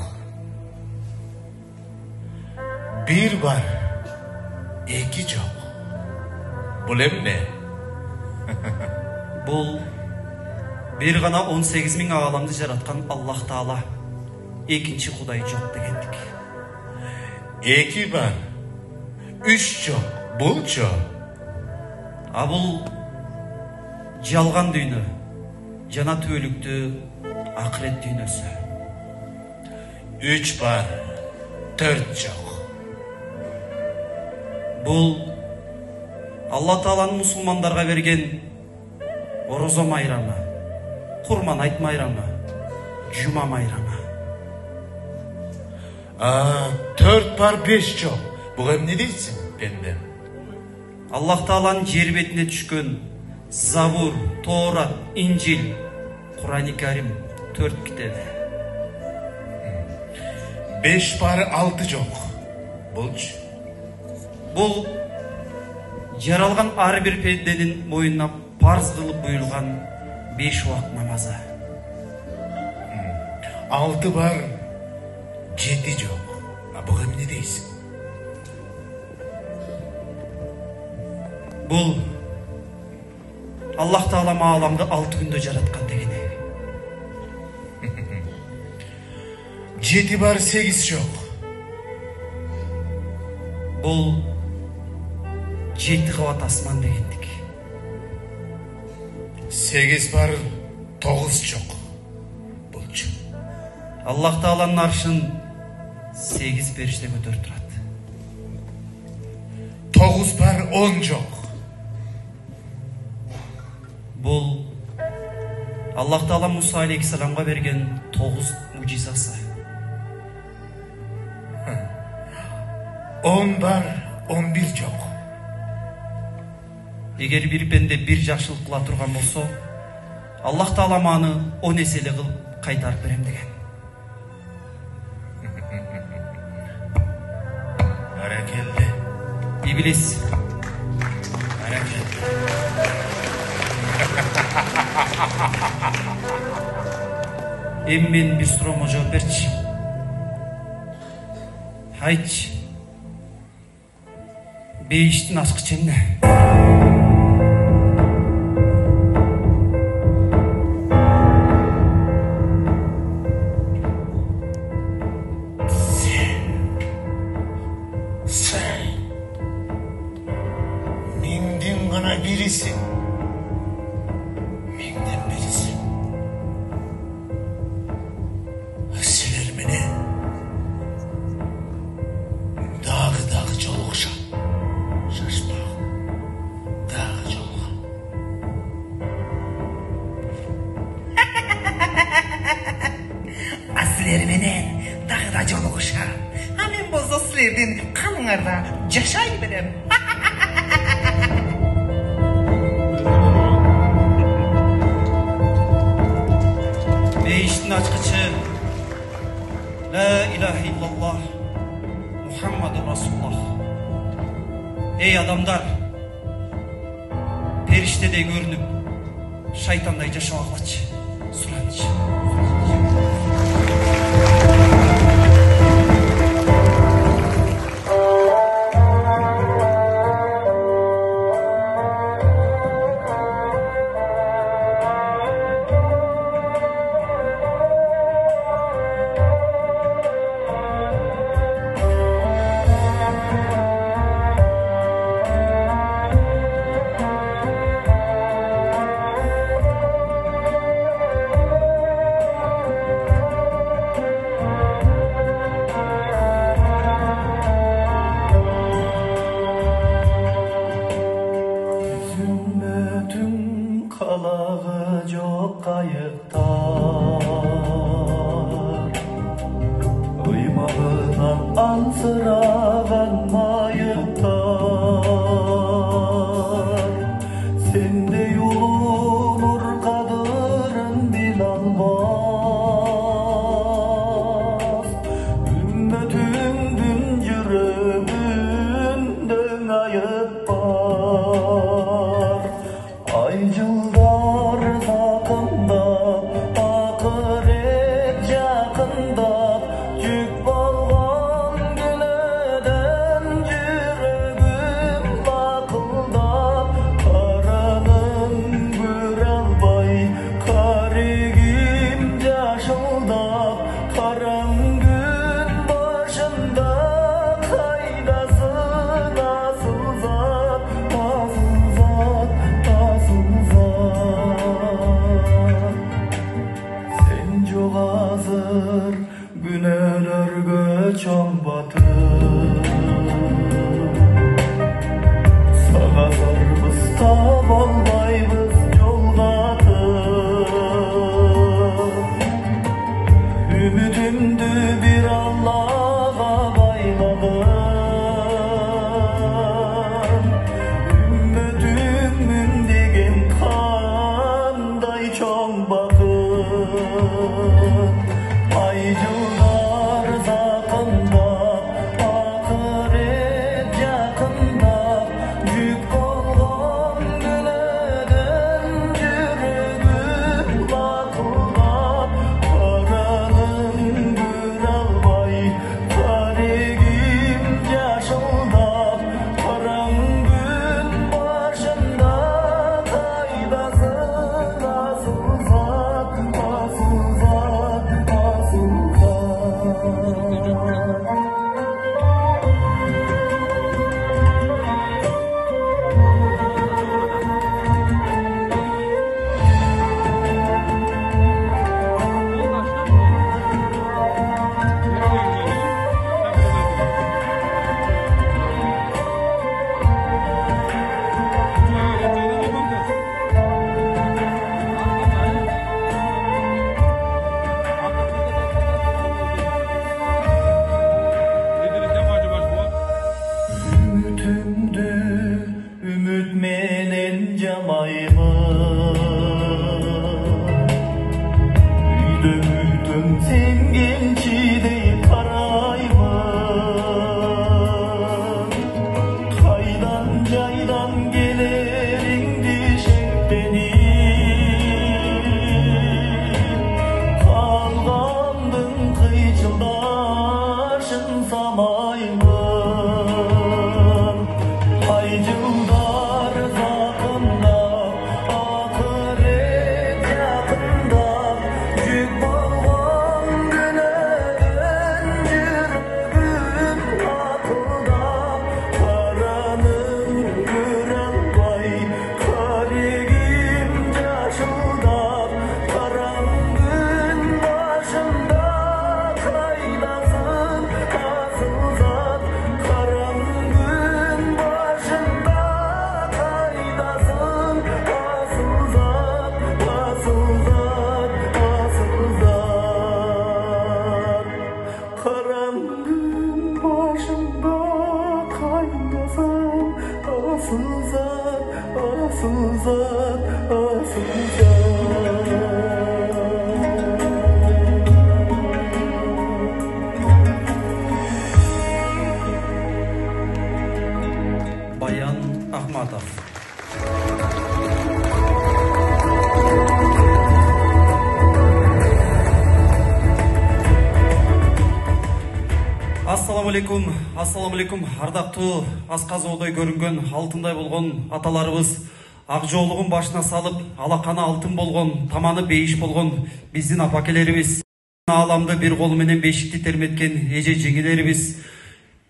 [SPEAKER 2] Bir var, iki çok. Бул эмне?
[SPEAKER 3] Бул бир гана 18 миң ааламды жараткан Аллах Таала. Экинчи Кудай жок дегендик.
[SPEAKER 2] Эки бар, үч çok. Бул çok.
[SPEAKER 3] А бул жалган дүйнө, жана түбөлүктүү акырет дүйнөсү.
[SPEAKER 2] Üç var, dört çok.
[SPEAKER 3] Бул Алла Тааланын мусулмандарга берген орозо майрамы, Курман айт майрамы, Жума майрамы.
[SPEAKER 2] Dört var, beş çok. Бул эмне дейсиң, пендем?
[SPEAKER 3] Аллах Тааланын жер бетине түшкөн Забур, Тоорат, Инжил, Кур'ан-ы Карим 4 китеби.
[SPEAKER 2] Beş var, altı çok. Булчу?
[SPEAKER 3] Бул жаралган ар бир перденин моюнуна парз кылып буюлган 5 убакыт намазы.
[SPEAKER 2] Altı var, жети çok. Бул эмне дейсиң?
[SPEAKER 3] Бул Аллах Таала ааламды 6 күндө жараткан дегени.
[SPEAKER 2] Жети var, sekiz çok.
[SPEAKER 3] Бул 7 кабат асман дегендик.
[SPEAKER 2] Sekiz var, toғыз çok. Булчу?
[SPEAKER 3] Аллах Тааланын аршын 8 периште көтөрүп турат.
[SPEAKER 2] Toғыз var, on çok.
[SPEAKER 3] Бул Аллах Таала Муса алейхиссаламга берген 9 мужизасы.
[SPEAKER 2] 10 var, 11 çok.
[SPEAKER 3] эгер бир пенде бир жакшылык кыла турган болсо, Аллах Таала маны 10 эселе кылып кайтарып берем деген.
[SPEAKER 2] Баракелде.
[SPEAKER 3] Иблис.
[SPEAKER 2] Баракелде.
[SPEAKER 3] Эми мен бир суроомо жооп берчи. Айтчы. Бейиштин ачкычы эмне?
[SPEAKER 2] Миңден гана бирисиң. Миңден бирисиң. Силер менен дагы жолугушам. Шашпагын. Дагы жолугам.
[SPEAKER 5] Силер менен дагы да жолугушам. А мен болсо силердин каныңарда жашай берем.
[SPEAKER 3] Бейиштин ачкычы Ла илаха иллаллах Мухаммаду Расулуллах. Эй адамдар, периштедей көрүнүп, шайтандай жашабагылачы. Суранчы.
[SPEAKER 6] Kalagı çok kayıkta Uymağından ansıragan mayıktar Sende yolunur kadırın bil almaz Ümmetündün yürümünden ayıp var Ay yıllar sakında, ahiret yakında Yük balvan güleden yüreğim bakılda Karanın bir albay, karigim yaşılda Karan gün başında kaydası nasıl zat asılzat, asılzat, asılzat.
[SPEAKER 3] Bayan Ahmadov. Ассаламу алейкум, ардактуу асказоодай көрүнгөн, алтындай болгон аталарыбыз, ак жоолугун башына салып, алаканы алтын болгон, таманы бейиш болгон биздин апакелерибиз, ааламды бир колу менен бешикти терметкен эже жеңелерибиз,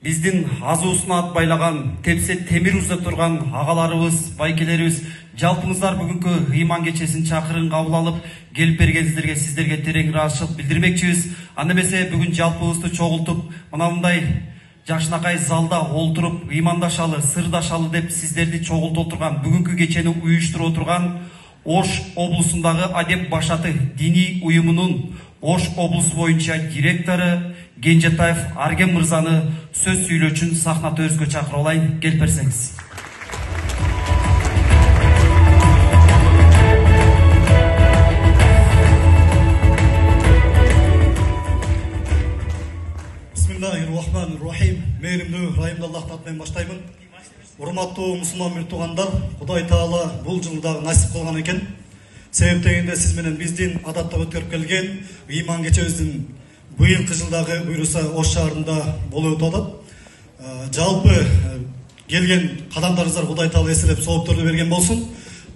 [SPEAKER 3] биздин азуусуна ат байлаган, тепсе темир узда турган агаларыбыз, байкелерибиз, жалпыңыздар бүгүнкү ыйман кечесин чакырын кабыл алып, келип бергениңиздерге сиздерге терең ыраазычылык билдирмекчибиз. Анда эмесе бүгүн жалпыбызды чогултуп, мындай жакшынакай залда олтуруп, ыймандашалы, сырдашалы деп сиздерди чогултуп отурган, бүгүнкү кечени уюштуруп отурган Ош облусундагы Адеп Башаты диний уюмунун Ош облусу боюнча директору Кенжетаев Арген мырзаны сөз сүйлөө үчүн сахна төрүскө чакырып алайын, келип берсеңиз.
[SPEAKER 7] Бисмиллахиррахманиррахим. Мейримдүү райымды Аллахтын атынан баштаймын. Урматтуу мусулман мир туугандар, Кудай Таала бул жылдагы насип кылган экен. Себептегенде сиз менен биздин адатта өткөрүп келген ыйман кечебиздин быйылкы жылдагы буйруса Ош шаарында болуп өтүп атат. Жалпы келген кадамдарыңыздар Кудай Таала эселеп соопторду берген болсун.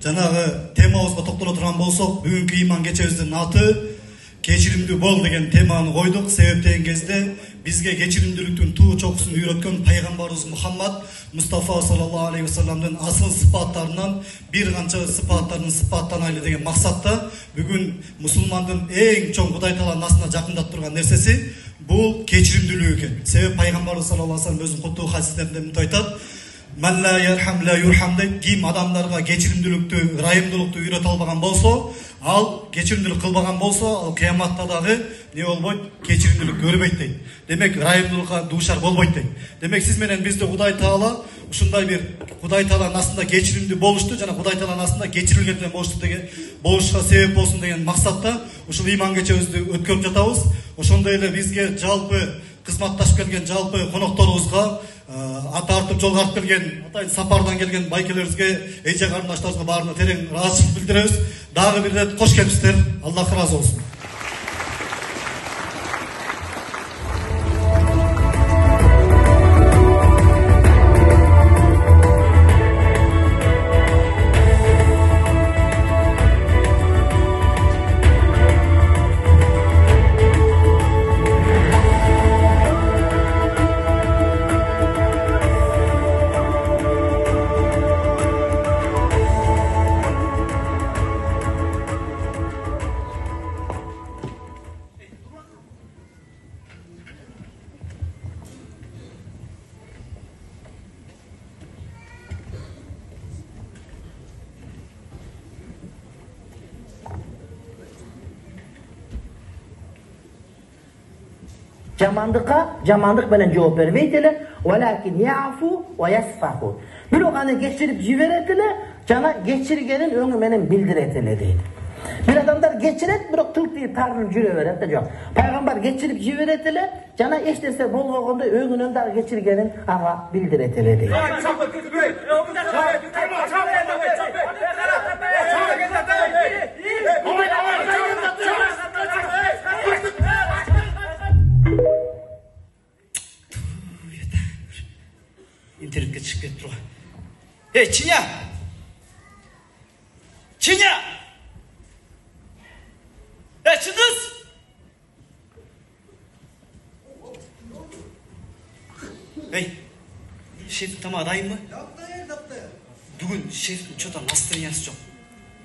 [SPEAKER 7] Жанагы темабызга токтоло турган болсок, бүгүнкү ыйман кечебиздин аты кечиримдүү бол деген теманы койдук. Себептеген кезде бизге кечиримдүүлүктүн туу чокусун үйрөткөн пайгамбарыбыз Мухаммад Мустафа саллаллаху алейхи вассаламдын асыл сыпаттарынан бир канча сыпаттарын сыпаттанайлы деген максатта бүгүн мусулмандын эң чоң Кудай Тааланын асына жакындап турган нерсеси бул кечиримдүүлүк экен. Себеби пайгамбарыбыз саллаллаху алейхи вассалам өзүнүн куттуу хадистеринде мынтип айтат: "Ман ла ярхам ла юрхам" дейт. Ким адамдарга кечиримдүүлүктү, ырайымдуулукту үйрөтө албаган болсо, ал кечиримдүүлүк кылбаган болсо, ал кыяматта дагы не болбойт, кечиримдүүлүк көрбөйт дейт. Демек ырайымдуулукка дуушар болбойт дейт. Демек сиз менен бизди Кудай Таала ушундай бир Кудай Тааланын астында кечиримдүү болушту жана Кудай Тааланын астында кечирилгенден болушту деген болушка себеп болсун деген максатта ушул ыйман кечебизди өткөрүп жатабыз. Ошондой эле бизге жалпы кызматташып келген жалпы конокторубузга, ат артып жолго артып келген, атайын сапардан келген байкелерибизге, эже карындаштарыбызга баарына терең ыраазычылык билдиребиз. Дагы бир рет кош келипсиздер. Аллах ыраазы болсун.
[SPEAKER 8] Jamanlık'a jamanlık bilen cevap vermeydiler. Velakin ya'fu ve yasfahu. Bir o kanı geçirip jiveretile, cana geçirgenin önü menin bildiretile deydi. Bir adamlar geçiret, bir o tılk diye tarının jüre veret de yok. Peygamber geçirip jiveretile, cana eştese bol boğunda önünün de geçirgenin ama bildiretile deydi.
[SPEAKER 3] İnternetke çıkıp ketip turgan. Hey Çinya! Çinya! Hey Çındız! Hey, şef tamam adayım mı? Bugün şefin çoğudan настроениясы жоқ.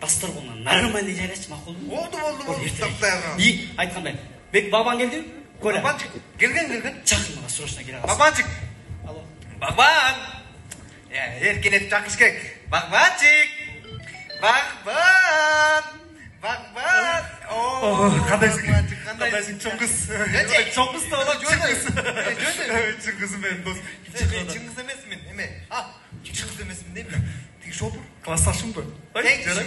[SPEAKER 3] Дастар болынан нормальный жайлашы мақұл.
[SPEAKER 5] Болды.
[SPEAKER 3] İyi, айтқандай. Бек бабан келді? Коля.
[SPEAKER 5] Бабанчик, келген.
[SPEAKER 3] Чақыр маған срочно келе қалсын.
[SPEAKER 5] Бабанчик.
[SPEAKER 3] Алло.
[SPEAKER 5] Бабан. Еркелеп жақсы кек. Бабанчик. Бабан. Қандайсың? Қандайсың? Чоңғыз. Чоңғыз да ола Чоңғыз. Чоңғыз мен дос. Мен Чоңғыз емесмін. Чоңғыз емесмін деймін.
[SPEAKER 7] шопыр, классташымды.
[SPEAKER 5] Теңізші.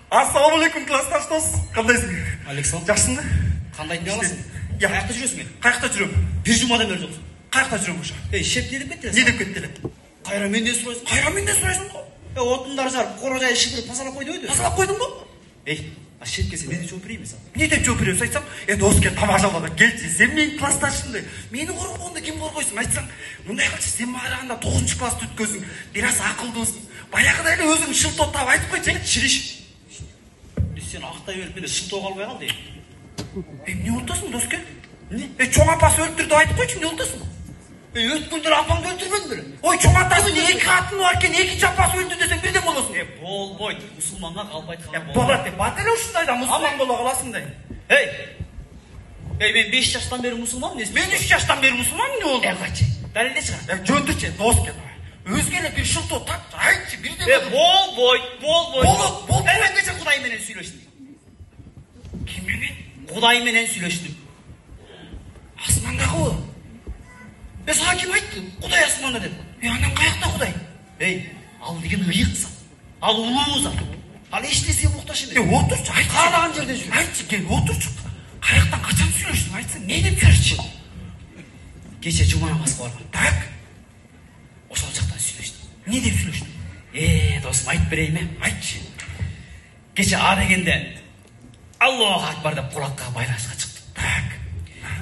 [SPEAKER 7] Ассалаумалейкум, классташ дос. Қандайсың?
[SPEAKER 3] Александр.
[SPEAKER 7] Жақсың ба?
[SPEAKER 3] Қандай не аласың? Қаяқта жүресің мен?
[SPEAKER 7] Қаяқта жүремін.
[SPEAKER 3] Bir жұмадан бері жоқсың.
[SPEAKER 7] Қаяқта жүремін ұша.
[SPEAKER 3] Шеп не деп кетті?
[SPEAKER 7] Не деп кетті?
[SPEAKER 3] Қайра менден сұрайсың.
[SPEAKER 7] Қайра менден сұрайсың ғой.
[SPEAKER 3] Отындар жарып, қора-жай шыпырып тазалап қойды ойды.
[SPEAKER 7] Тазалап қойдың ба?
[SPEAKER 3] Шепке сен не жауап берейін мен саған?
[SPEAKER 7] Не деп жауап беремін айтсам, дос кел тамашалады, келші, сен менің классташымды. Мені қорғауында кім қорғайсың? Айтсаң, мұндай қылшы, сен маған қарағанда 9-шы классты өткіздің, біраз ақылдысың. Баяғыда әлі өзің шылтау тауып айтып қойшы.
[SPEAKER 3] Шіреш. Сен ақтай беріп мені шылтау қалмай қалды.
[SPEAKER 7] Не ұлтасың, дос кел? Чоң апасы өлтірді айтып қойшы, не ұлтасың?
[SPEAKER 3] Өткендер апаңды өлтірмедің бері.
[SPEAKER 7] Ой, чоң атасың, екі қатыны бар екен, екінші апасы өлді десең бірден боласың.
[SPEAKER 3] Болбойды, мұсылманға қалбайды қалбайды.
[SPEAKER 7] Болады деп, батылы ұшындайда мұсылман бола қаласыңдай.
[SPEAKER 3] Мен 5 жастан бері мұсылман несін?
[SPEAKER 7] Мен 3 жастан бері мұсылман не олды?
[SPEAKER 3] Қайчы, дәлелде шығар.
[SPEAKER 7] Жөндірші, дос кел. Өзгелі бір шылтау тапшы, айтшы, бірден
[SPEAKER 3] Болбойды.
[SPEAKER 7] Болды.
[SPEAKER 3] Әйткенше Құдайменен сөйлештім.
[SPEAKER 7] Кімменен?
[SPEAKER 3] Құдайменен сөйлештім.
[SPEAKER 7] Асмандағы ол. Саған кім айтты? Құдай асманда деп. Анам қаяқта Құдай?
[SPEAKER 3] Ал деген ұйық зат. Ал ұлы зат. Ал ешнесе мұқтаж емес.
[SPEAKER 7] Отыршы, айтшы.
[SPEAKER 3] Қалаған жерде жүр.
[SPEAKER 7] Айтшы, кел, отыршы. Қаяқтан қашан сөйлештің? Айтсын, не деп сөйлештің?
[SPEAKER 3] Кеше жұма намазға барған.
[SPEAKER 7] Так.
[SPEAKER 3] Осал жақтан сөйлештім.
[SPEAKER 7] Не деп сөйлештің?
[SPEAKER 3] Досым айтып берейін ме?
[SPEAKER 7] Айтшы.
[SPEAKER 3] Кеше А дегенде Аллаху акбар деп құлаққа байланысқа шықты.
[SPEAKER 7] Так.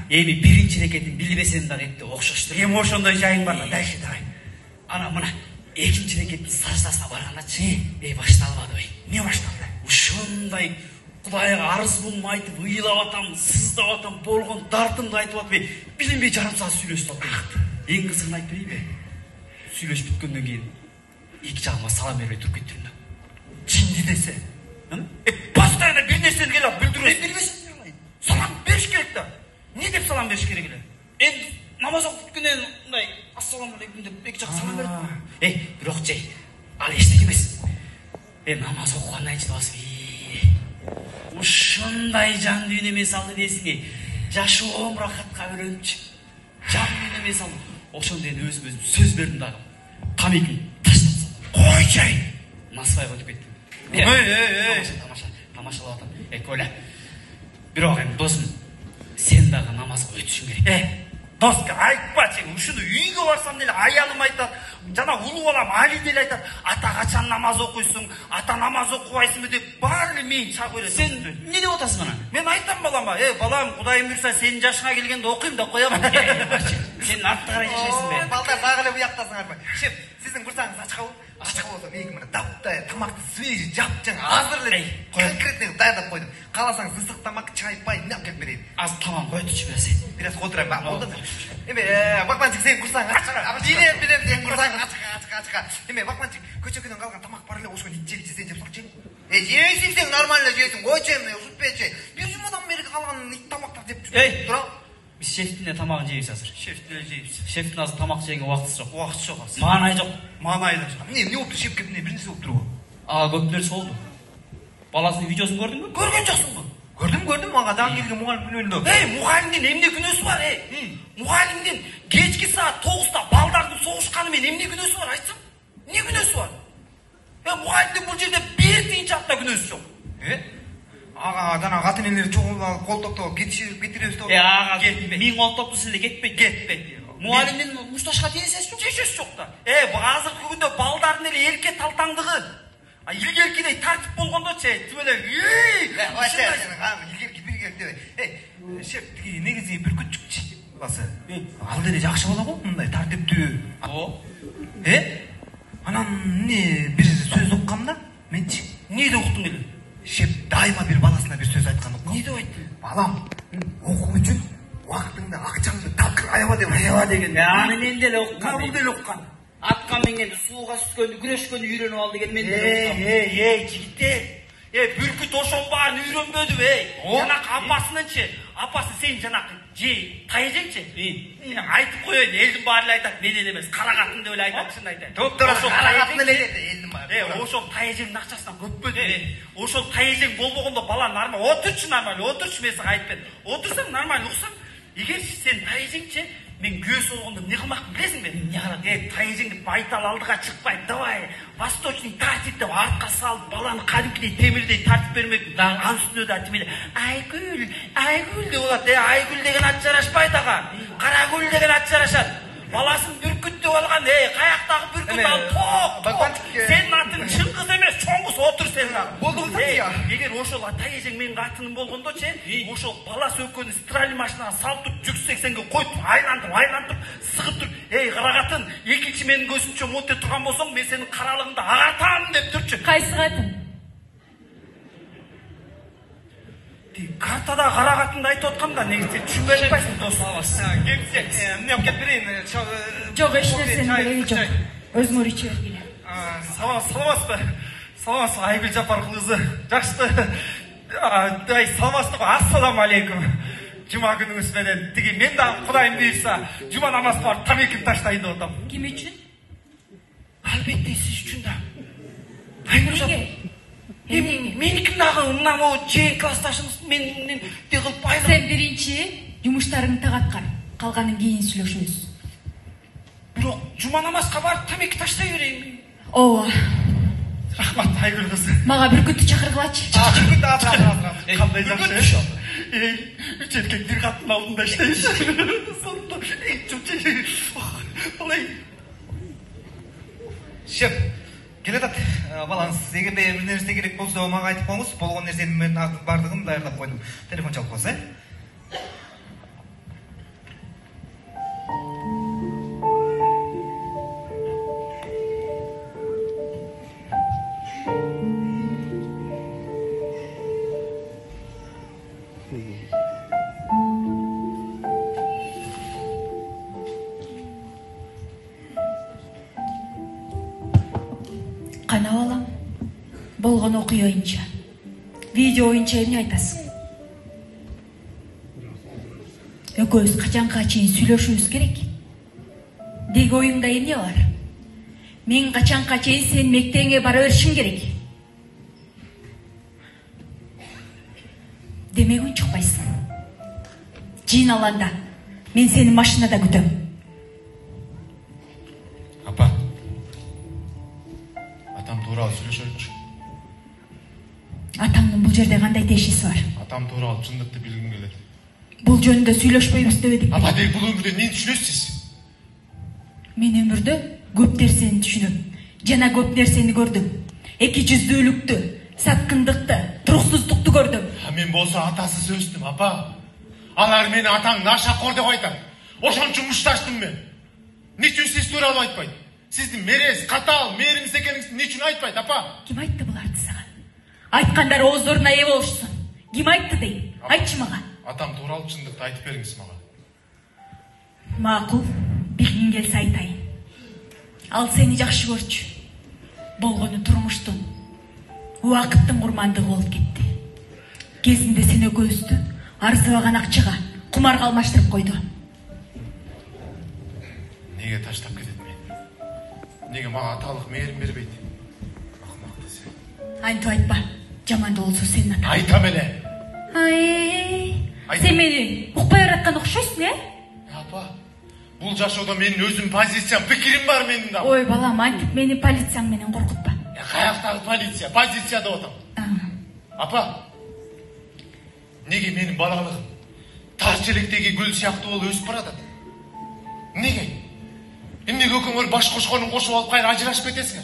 [SPEAKER 3] Еми бірінші рекетін білбесем-дағы етті оқшаштыр.
[SPEAKER 7] Ошондай жайың бар ма? Дайшы, давай.
[SPEAKER 3] Ана мына екінші рекеттің саждасына барғанатшы. Башталбады.
[SPEAKER 7] Не башталды?
[SPEAKER 3] Ушундай Құдайға арыз бұлым айтып, ұйылап атам, сыздап атам, болған дартымды айтып атып, білінбей жарым сағат сөйлесіп атты. Ең қызығын айтып берейін бе? Сөйлесіп біткеннен кейін екі жағыма салам бермей тұрып кеттірді.
[SPEAKER 7] Жинді десе. Постоянно бір нәрсені келіп бүлдіресің.
[SPEAKER 3] Білбесін.
[SPEAKER 7] Салам беріш керек та. Не деп салам беріш керек еле?
[SPEAKER 3] Енді намаз оқып біткеннен ассалаумағалейкум деп екі жақ салам берді. Бірақ жай, ал ештеңе емес. Намаз оқығаннан кейін басып, ушундай жан дүйнеме салды десіңе, жашуым рахатқа бөлөнчү. Жан дүйнеме салды. Ошонден өзім сөз бердім дағы. Камекін таштап салды.
[SPEAKER 7] Қой жай.
[SPEAKER 3] Насыбайға өтіп кеттім. Тамашалап атам. Көйле. Бирок досым, сен дағы намазға өтүшүң керек.
[SPEAKER 7] Дос, айтпа сен, ушуну үйгө барсам деле аялым айтат, жана улуу балам Али деле айтат, ата качан намаз окуйсуң, ата намаз окубайсыңбы деп баары эле мени чагып берет.
[SPEAKER 3] Сен не деп атасың ана?
[SPEAKER 7] Мен айтам балама, балам, Кудайым буйрса сенин жашыңа келгенде окуйм деп коям.
[SPEAKER 3] Сен артқа қарай жашайсың бе?
[SPEAKER 5] Балдар дагы эле буяктасыңар ба? Шеп, сиздин курсаңыз ачкабы? Ачка болсо мен мына даптай тамакты свежий, жапжаңа азыр эле конкретный даярдап койдум. Кааласаңыз ысык тамак, чай, пай не алып келип берейин.
[SPEAKER 3] Аз тамам койтучу берсең.
[SPEAKER 5] Biraz отырайын ба? Болду. Бакманчик сен курсаң ачка. Билем сен курсаң ачка. Бакманчик көчөгүнөн калган тамак бар эле, ошону иччи сен жеп сакчы. Жейсиң сен нормально жейсиң. Койчу эми, ушутпечи. Бир жумадан бери калган тамактар жеп жүрсүң. Тура.
[SPEAKER 3] Біз шефтіне тамағын жейміз әзір.
[SPEAKER 7] Шефтіне жейміз.
[SPEAKER 3] Шефтің азыр тамақ жеген уақыты жоқ.
[SPEAKER 7] Уақыт жоқ азыр.
[SPEAKER 3] Маңай жоқ.
[SPEAKER 7] Маңай да жоқ. Не болыпты шефке не бірінші болып тұр ғой?
[SPEAKER 3] Көп нәрсе болды. Баласының видеосын көрдің бе?
[SPEAKER 7] Көрген жоқсың ба? Көрдім, маған дағы келген мұғалім күнелді. Мұғалімден емне күнесі бар, Мұғалімден кешкі сағат 9-та балдардың соғышқанымен емне күнесі бар, айтсам? Не күнесі бар? Мұғалімден бұл жерде бір тиыншы апта күнесі жоқ. Аға, жана қатын елері чоғылып қол топтап кетіребіз деп.
[SPEAKER 3] Аға, мен қол топты сілде кетпейді. Мұғалімден мұшташқа тиесесі жоқ?
[SPEAKER 7] Тиесесі жоқ та. Қазіргі күнде балдардың елі ерке талтаңдығы. Илгеркидей тартып болгондо түбөлө илгерки биргек деп. Шеф, негизи бүркүтчүк басы. Ал деле жакшы бала го, мындай тартиптүү. Анан не бир сөз укканда, менчи. Не деп уктуң эле? Шеф дайыма бир баласына бир сөз айткан уккан. Не деп айтты? Балам, окуу үчүн убактыңды, акчаңды такыр аяба деген.
[SPEAKER 3] Мен деле уккан.
[SPEAKER 7] Бул деле уккан.
[SPEAKER 3] Атқа менген, суға сүскөнді, күрескөнді үйреніп алды деген мен де
[SPEAKER 7] жігіттер. Бүркіт ошон барын үйренбөдү, Жанакы апасынынчы, апасы сен жанакы тайжеңчи. Айтып коёйн, элдин баары эле айтат, мен эле эмес, карагатын деп эле айтат, шын айтат.
[SPEAKER 5] Карагатын эле элдин баары.
[SPEAKER 7] Ошол тайжеңдин акчасынан көппөдү. Ошол тайжең болбогондо бала нормально, отурчу мен сага айтып бердим. Отурсаң нормально уксаң, эгер сен тайжеңчи
[SPEAKER 3] мен күйөөсү болгондо эмне кылмакмын билесиңби? Эмне кылат? Тайжеңди байтал алдыга чыкпай, давай, восточный тартип деп артка салып, баланы кадимкидей темирдей тартип бермек. Ал үстүнө да тимеле Айгүл, Айгүл деп болот. Айгүл деген ат жарашпайт ага. Карагүл деген ат жарашат. Баласын бүркүт деп алган. Каяктагы бүркүт ал ток. Сенин атың Чыңгыз эмес, Чоңгуз отур сенин атың.
[SPEAKER 5] Болду да.
[SPEAKER 3] Эгер ошол атайжең менин атының болгондо сен ошол баласы өккөнү стиральный машинага салып туруп 180ге коюп айлантып сыгып туруп, карагатын, экинчи менин көзүмчө монте турган болсоң, мен сенин каралыгыңды агартам деп турчу.
[SPEAKER 9] Кайсы катын?
[SPEAKER 3] Картада карагатынды айтып аткам да, неге сен түшүнбөй атпайсың, дос?
[SPEAKER 5] Келсек, эмне алып кетип берейин?
[SPEAKER 9] Жок, эч нерсенин кереги жок. Өзүңөр иче бергиле.
[SPEAKER 3] Саламатсызбы? Саламатсызбы, Айгүл Жапар кызы. Жакшы. Саламатсызбы? Ассаламу алейкум. Жума күнүңүз менен. Тиги мен дагы Кудайым буйрса, жума намазга барып тамекини таштайын деп атам.
[SPEAKER 9] Ким үчүн?
[SPEAKER 3] Албетте сиз үчүн да. Айгүл Жапар. Меники дагы мына могу жең классташыбыз менен кылып байлап.
[SPEAKER 9] Сен биринчи жумуштарыңды тагаткар. Калганын кийин сүйлөшөбүз.
[SPEAKER 3] Бирок жума намазга барып тамеки таштай берейин.
[SPEAKER 9] Ооба.
[SPEAKER 3] Рахмат Айгүл кызы.
[SPEAKER 9] Мага бүркүттү чакыргылачы.
[SPEAKER 3] Бүркүт кандай жакшы. Үч эркек бир каттын алдында иштейбиз. Сонто
[SPEAKER 5] Шеп, келатат. Балаңыз, эгерде бир нерсе керек болсо мага айтып коюңуз. Болгон нерсенин мен бардыгын даярдап койдум. Телефон чалып коесуз,
[SPEAKER 9] Кана балам? Болгон окуя оюнча. Видео оюнча эмне айтасың? Экөөбүз качанга чейин сүйлөшүбүз керек. Деги оюңда эмне бар? Мен качанга чейин сен мектебиңе бара беришиң керек. Демек унчукпайсың. Жыйналганда мен сени машинада күтөм.
[SPEAKER 2] Апа. Атам тууралуу сүйлөшөйүнчү.
[SPEAKER 9] Атаңдын бул жерде кандай тешиси бар?
[SPEAKER 2] Атам тууралуу чындыкты билгим келет.
[SPEAKER 9] Бул жөнүндө сүйлөшпөйбүз дебедик.
[SPEAKER 2] Апа, деги бул өмүрдө эмнени түшүнөсүз?
[SPEAKER 9] Мен өмүрдө көп нерсени түшүнөм. Жана көп нерсени көрдүм. Эки жүздүүлүктү, саткындыкты, туруксуздукту көрдүм.
[SPEAKER 2] Мен болсо атасыз өстүм, апа. Алар мени атаң нашакор деп айтат. Ошон үчүн мушташтым мен. Ничүн сиз тууралуу айтпайт? Сиздин мерез, катаал, мээримиз экениңизди ничүн айтпайт, апа?
[SPEAKER 9] Ким айтты буларды сага? Айткандар ооздоруна ээ болушсун. Ким айтты дейм? Айтчы мага.
[SPEAKER 2] Атам тууралуу чындыкты айтып бериңиз мага.
[SPEAKER 9] Макул, билгиң келсе айтайын. Ал сени жакшы көрчү. Болгону турмуштун, убакыттын курмандыгы болуп кетти. Кезинде сен экөөбүздү арзыбаган акчага кумарга алмаштырып койду.
[SPEAKER 2] Неге таштап кетет мени? Неге мага аталык мээрим бербейт? Акмак сен.
[SPEAKER 9] Антип айтпа. Жаманды болсо сенин атаң.
[SPEAKER 2] Айтам эле.
[SPEAKER 9] Сен мени укпай бараткан окшойсуң,
[SPEAKER 2] Апа, бул жашоодо менин өзүм позициям, пикирим бар менин да.
[SPEAKER 9] Ой, балам, антип мени полицияң менен коркутпа.
[SPEAKER 2] Каяктагы полиция? Позиция деп атам. Апа, неге менин балалыгым таш желектеги гүл сыяктуу болуп өсүп баратат? Неге? Эмнеге экөөңөр баш кошконун кошуп алып кайра ажырашып кетесиңер?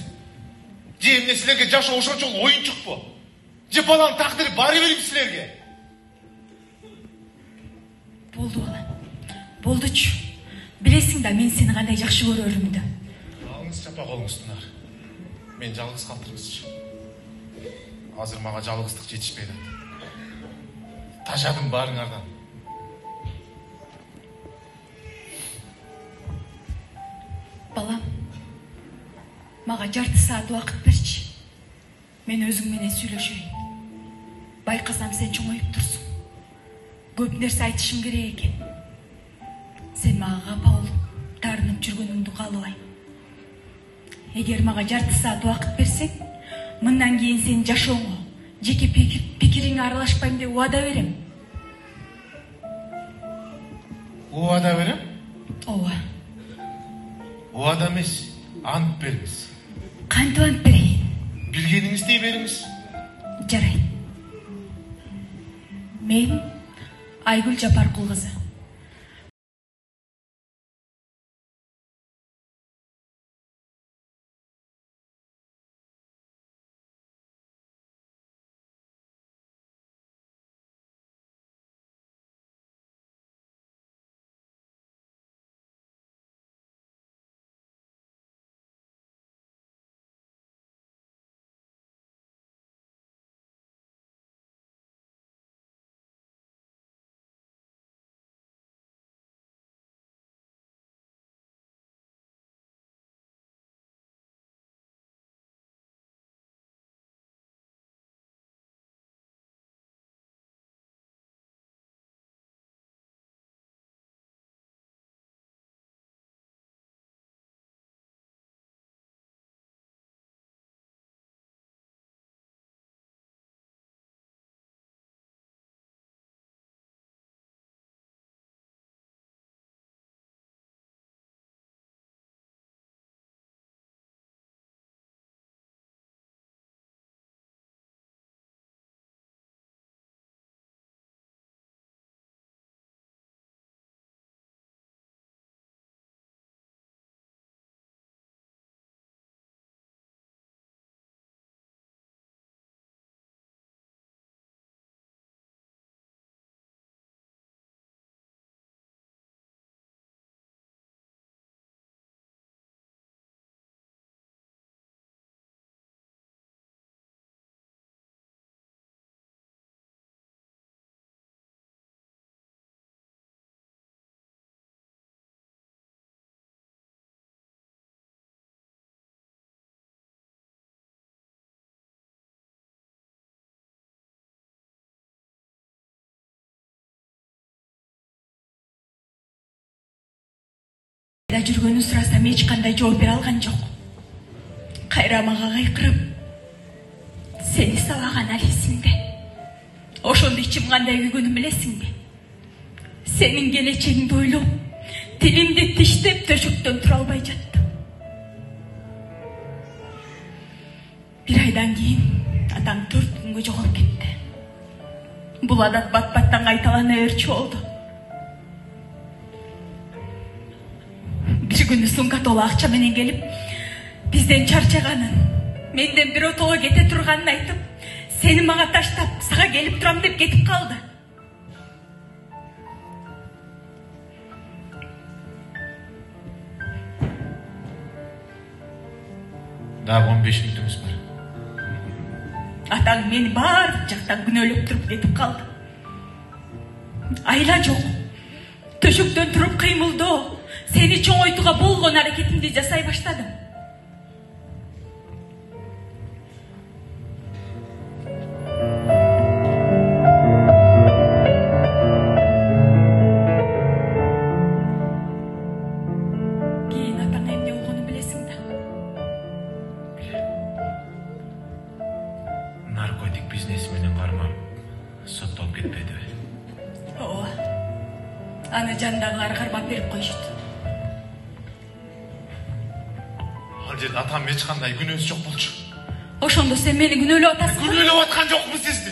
[SPEAKER 2] Же эмне силерге жашоо ошончолук оюнчукпу? Же баланын тагдыры баары бир силерге?
[SPEAKER 9] Болду балам. Болдучу. Билесиң да мен сени кандай жакшы көрөрүмдү.
[SPEAKER 2] Алыңыз чапа колуңуздун ар. Мен жалгыз калтырыңызчы. Азыр мага жалгыздык жетишпей атат. Тажадым баарыңардан.
[SPEAKER 9] Балам, мага жарты саат убакыт берчи. Мен өзүң менен сүйлөшөйүн. Байкасам сен чоңоюп турсуң. Көп нерсе айтышым керек экен. Сен мага капа болуп, таарынып жүргөнүңдү каалабайм. Эгер мага жарты саат убакыт берсең, мындан кийин сенин жашооңо, жеке пикириңе аралашпайм деп убада берем.
[SPEAKER 2] Убада берем?
[SPEAKER 9] Ооба.
[SPEAKER 2] Убада эмес, ант бериңиз.
[SPEAKER 9] Кантип ант берейин?
[SPEAKER 2] Билгениңиздей бериңиз.
[SPEAKER 9] Жарайт. Мен Айгүл Жапаркул кызы. Жүргөнү сурасам эч кандай жооп бере алган жок. Кайра мага кайкырып, сени сабаган ал эсиңде. Ошондо ичим кандай күйгөнүн билесиңби? Сенин келечегиңди ойлоп, тилимди тиштеп төшөктөн тура албай жаттым. Бир айдан кийин атам 4 күнгө жоголуп кетти. Бул адат бат-баттан кайталана берчү болду. Bir günü sumka tola akça menen gelip, bizden çarçaганын, menden bir otolo kete turganын aytıp, seni mağa taştap, sağa gelip turam dep ketip kaldı.
[SPEAKER 2] Daha 15 minutumuz var.
[SPEAKER 9] Атаң meni бардык жактан күнөөлөп туруп кетип калды. Айла жок. Төшөктөн туруп кыймылдоо. Seni çoğuytuğa болгон hareketimdi жасай баштадым. Кийин атаң эмне болгонун билесиң да.
[SPEAKER 2] Наркотик бизнеси менен кармап соттолуп кетпедиби?
[SPEAKER 9] Ооба. Аны жандагылар кармап берип коюшту.
[SPEAKER 2] Atam hiç kanday günөөсү жок болчу.
[SPEAKER 9] Ошондо сен мени күнөөлөп атасың.
[SPEAKER 2] Күнөөлөп аткан жокмун сизди.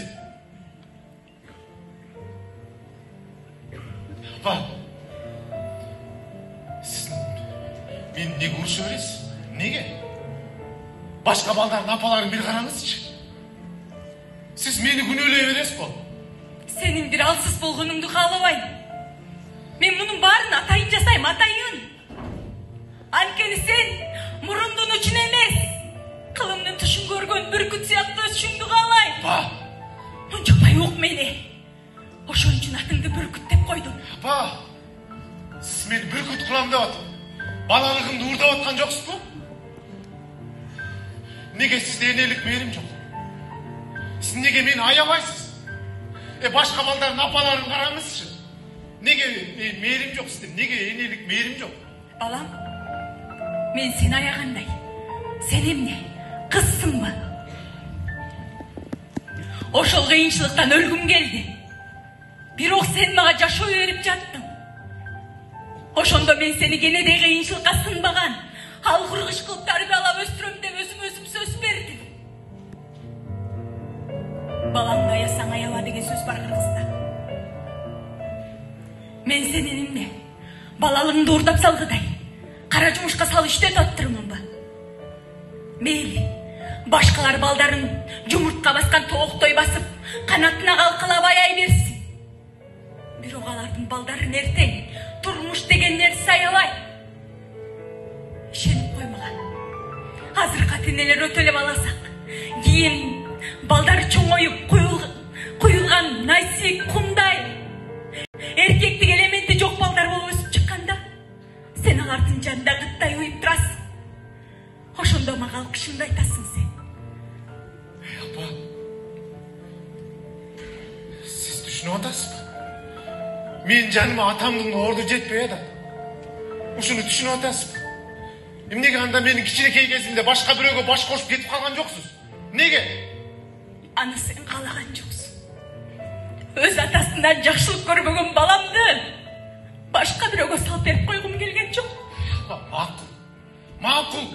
[SPEAKER 2] Апа. Сиз мен неге урушуп бересиз? Неге? Башка балдардын апаларын бир караңызчы. Сиз мени күнөөлөй бересиз бул.
[SPEAKER 9] Сенин бир алсыз болгонуңду каалабайм. Мен мунун баарын атайын жасайм, атайын. Анткени сен мурундун үчүн эмес, кылымдын түшүн көргөн бүркүт сыяктуу өсүшүңдү каалайм.
[SPEAKER 2] Апа!
[SPEAKER 9] Унчукпай ук мени. Ошон үчүн атыңды бүркүт деп койдум.
[SPEAKER 2] Апа! Сиз мени бүркүт кылам деп атып, балалыгымды уурдап аткан жоксузбу? Неге сизде энелик мээрим жок? Сиз неге мени аябайсыз? Башка балдардын апаларын караңызчы. Неге мээрим жок сизде? Неге энелик мээрим жок?
[SPEAKER 9] Балам, мен сени аягандай. Сен эмне? Кызсыңбы? Ошол кыйынчылыктан өлгүм келди. Бирок сен мага жашоо берип жаттың. Ошондо мен сени кенедей кыйынчылыкка сынбаган, ал кыргыч кылып тарбиялап өстүрөм деп өзүм сөз бердим. Балаңды аясаң аяба деген сөз бар Кыргызда. Мен сенин эмне? Балалыгыңды уурдап салгыдай, кара жумушка салып иштетип атырмынбы? Мейли, башкалар балдарын жумуртка баскан тооктой басып, канатына калкалап аяй берсин. Бирок алардын балдарын эртең турмуш деген нерсе аябай. Ишенип коймаган. Азыркы ата-энелер өтөлөп аласак, кийин балдары чоңоюп куюлган насик кумдай эркектик элементи жок балдар болуп өсүп чыкканда, сен алардын жанында кыттай уюп турасың. Ошондо мага алкышыңды айтасың сен.
[SPEAKER 2] Апа, сиз түшүнүп атасызбы? Мен жаныма атамдын орду жетпей атат. Ушуну түшүнүп атасызбы? Эмнеге анда менин кичинекей кезимде башка бирөөгө баш кошуп кетип калган жоксуз? Неге?
[SPEAKER 9] Аны сен каалаган жоксуң. Өз атасынан жакшылык көрбөгөн баламды башка бирөөгө салып берип койгум келген жок.
[SPEAKER 2] Макул.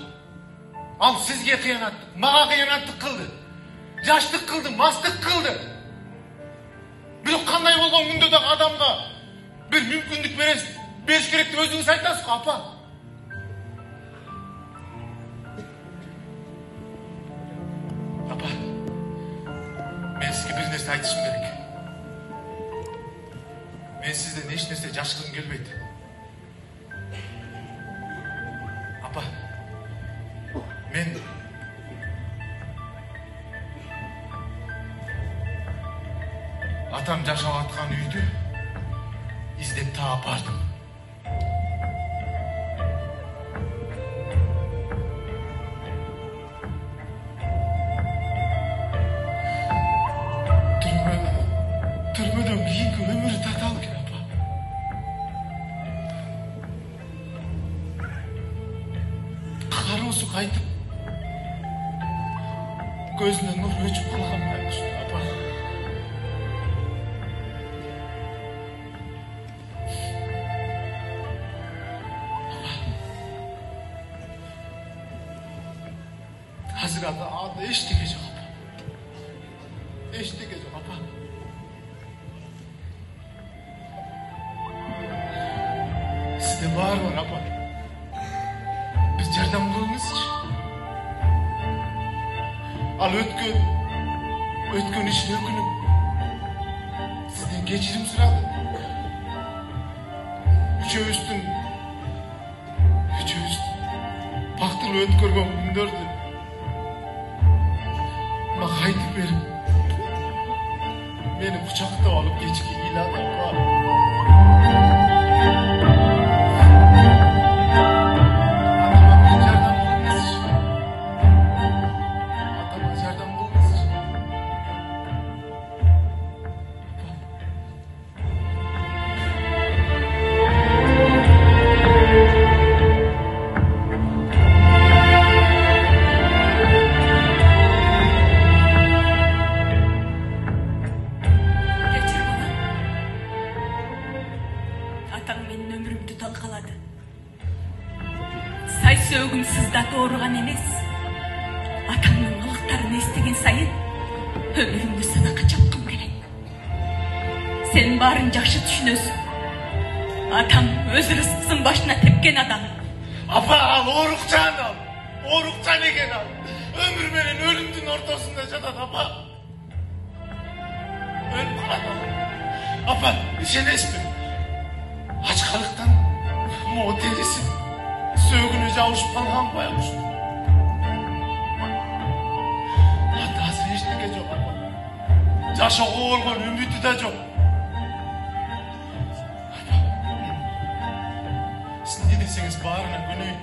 [SPEAKER 2] Ал сизге кыянат, мага кыянаттык кылды. Жаштык кылды, мастык кылды. Бирок кандай болгон күндө да адамга бир мүмкүндүк бериш керек деп өзүңүз айтасыз го, апа. Апа, мен сизге бир нерсе айтышым керек. Мен сизден эч нерсе жашыргым келбейт. Апа, мен атам жашап аткан үйдү издеп таап бардым. Түрмөдөн кийинки өмүрү татаал экен, апа. Кароосу кайтып, көзүнөн нур өчүп калган байкуш, апа. Азыр анда эчтеке жок, апа. Эчтеке жок, апа. Сизде баары бар, апа. Биз жардам кылыңызчы. Ал өткөн ишин өкүнүп сизден кечирим сурады. Үчөөбүздүн бактылуу өткөргөн күндөрдү мага айтып берип, мени кучактап алып кечки ыйлады, апа.
[SPEAKER 9] Атаң менин өмүрүмдү талкалады. Сай сөөгүм сыздатып ооруган эмес. Атаңдын кылыктарын эстеген сайын өмүрүмдү садака чапкым келет. Сен баарын жакшы түшүнөсүң. Атам өз рызкысын башына тепкен адам.
[SPEAKER 2] Апа, ал оорукчан ал. Оорукчан экен ал. Өмүр менен өлүмдүн ортосунда жатат, апа. Өлүп калат ал. Апа, ишенесизби? Ачкалыктан могу териси сөөгүнө жабышып калган байкуш. Анда азыр эчтеке жок, апа. Жашоого болгон үмүтү да жок. Апа, сиз не десеңиз баарына көнөйүн.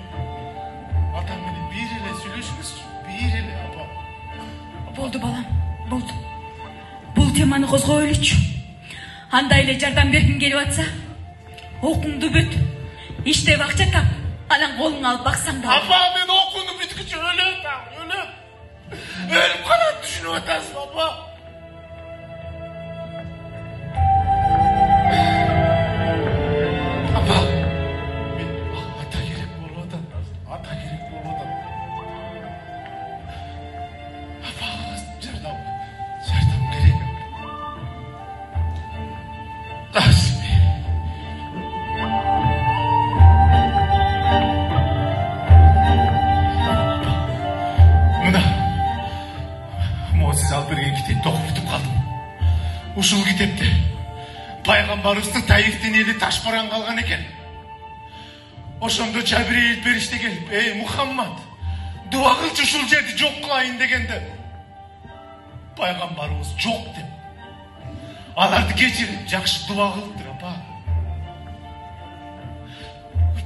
[SPEAKER 2] Атам менен бир эле сүйлөшүңүзчү, бир эле, апа.
[SPEAKER 9] Болду балам, болду. Бул теманы козгойлучу. Андай эле жардам бергиң келип атса, окуңду бүт, иштеп акча тап, анан колуңа алып баксаң да.
[SPEAKER 2] Апа, мен окууну бүткүчө өлөм. Өлүп калат, түшүнүп атасызбы, апа? Апа, алып берген китепти окуп бүтүп калдым. Ушул китепте пайгамбарыбыздын Таиф денели ташбаран калган экен. Ошондо Жабирейил периште келип, "Эй Мухаммад, дуа кылчы ушул жерди жок кылайын" дегенде пайгамбарыбыз жок деп аларды кечирип жакшы дуа кылыптыр, апа.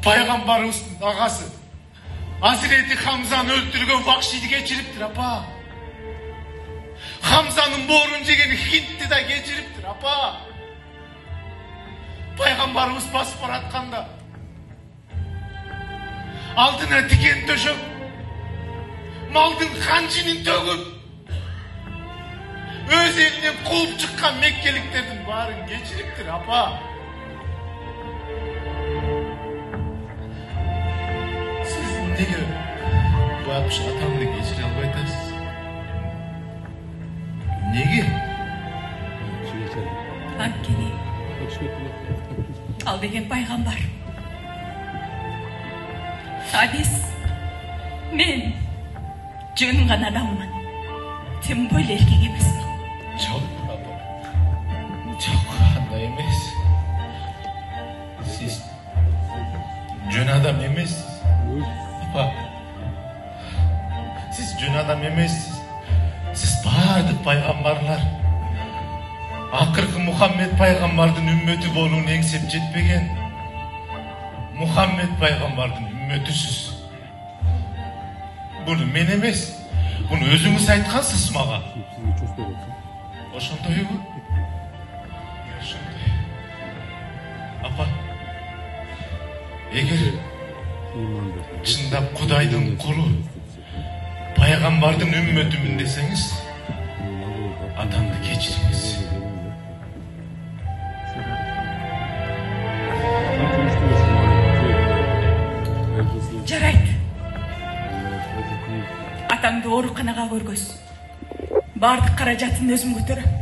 [SPEAKER 2] Пайгамбарыбыздын агасы Hazreti Hamza'nı öldürgen Vahşi'ni geçiriptir, apa. Hamza'nın borun jegeni Hint'ti da geçiriptir, apa. Peygamberimiz basıp baratkanda aldına diken döşüp maldın kancının tөгüp öz elinden kulup çıkan Mekkeliklerden barın geçiriptir, apa. Nega bu yapış atamını geçire albaytasız? Nega?
[SPEAKER 9] Antkeni al деген пайғамбар. Hadis men жөнүнгөн адаммын. Сен böyle эркек эмесмин.
[SPEAKER 2] Жок, апа. Жок, андай эмес. Siz жөн адам эмессиз. Apa? Siz jön adam emessiz. Siz bardık paygambarlar. Akırkı Muhammed paygambardın ümmeti bolunu engsep jetpegen. Muhammed paygambardın ümmetisiz. Bunu men emes. Bunu özüңüz aytkansыз maga. Ошондойбу? Ошондой. Apa? Эгер чындап Кудайдын кулу, пайгамбардын үммөтүмүн десеңиз, атамды кечириңиз.
[SPEAKER 9] Жарайт. Атаңды ооруканага көргөз. Бардык каражатын өзүм көтөрөм.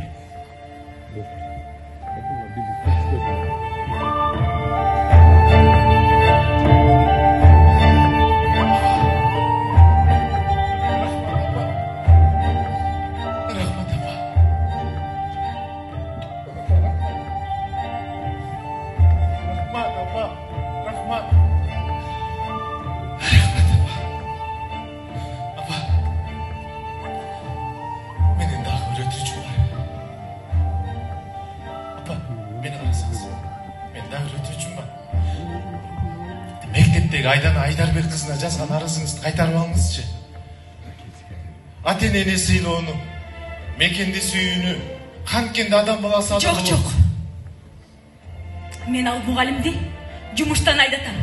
[SPEAKER 2] Aydan Aydarбек kızına жазган арызыңызды кайтарып алыңызчы. Ата-энени сыйлоону, мекенди сүйүүнү, канткенде адам баласы адам болот.
[SPEAKER 9] Жок. Мен ал мугалимди жумуштан айдатам.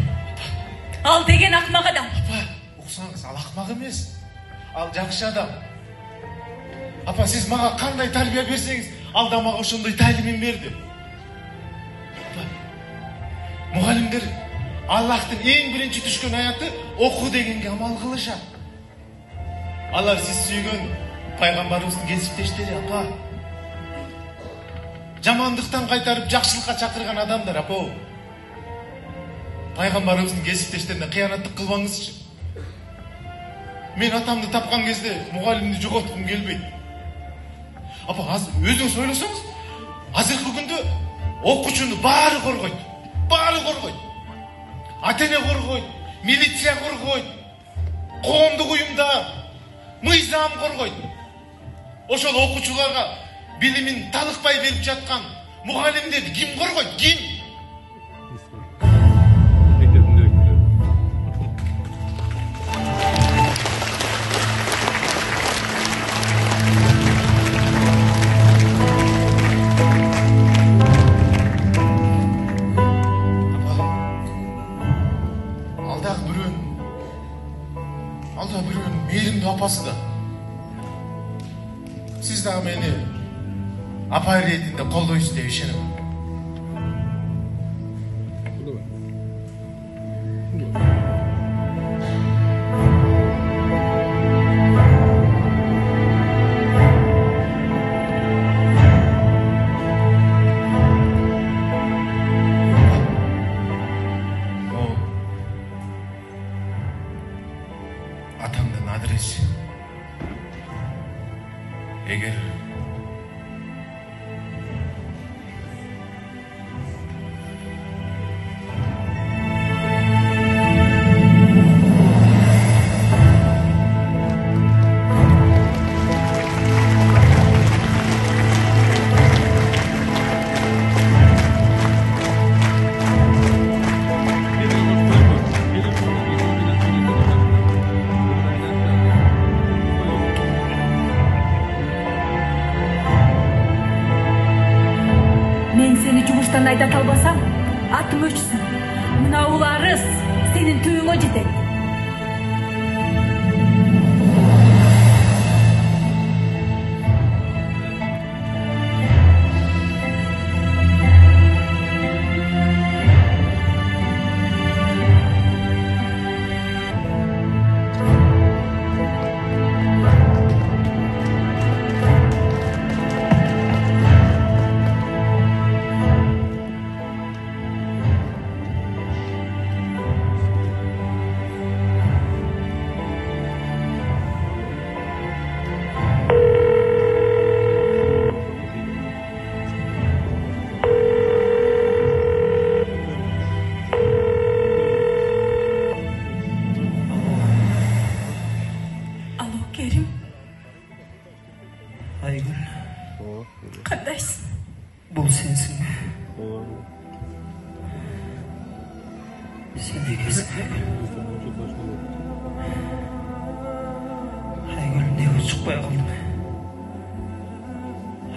[SPEAKER 9] Ал деген акмак адам.
[SPEAKER 2] Апа, уксаңыз, ал акмак эмес. Ал жакшы адам. Апа, сиз мага кандай тарбия берсеңиз, ал да мага ошондой таалимин берди. Апа, мугалимдер Аллахтын эң биринчи түшкөн аяты оку дегенге амал кылышат. Алар сиз сүйгөн пайгамбарыбыздын кесиптештери, апа. Жамандыктан кайтарып жакшылыкка чакырган адамдар, апа. Пайгамбарыбыздын кесиптештерине кыянаттык кылбаңызчы. Мен атамды тапкан кезде мугалимди жоготкум келбейт. Апа, өзүңүз ойлосоңуз, азыркы күндө окуучуну баары коргойт. Баары коргойт. Ата-эне коргойт, милиция коргойт, коомдук уюмдар, мыйзам коргойт. Ошол окуучуларга билимин талыкпай берип жаткан мугалимдерди ким коргойт? Ким? Apası da. Siz daha beni apay redinde koldoyuz diye işerim. Эгер
[SPEAKER 9] Мен сені жұмыштан айдата албасам, атың өчсін. Мынау арыз сенің түйіңе жетеді. Alo Kerim,
[SPEAKER 3] Айгүл,
[SPEAKER 9] қандайсың?
[SPEAKER 3] бұл сенсің бе? Сен екесің, Айгүл. Айгүл, неге шықпай қалдың?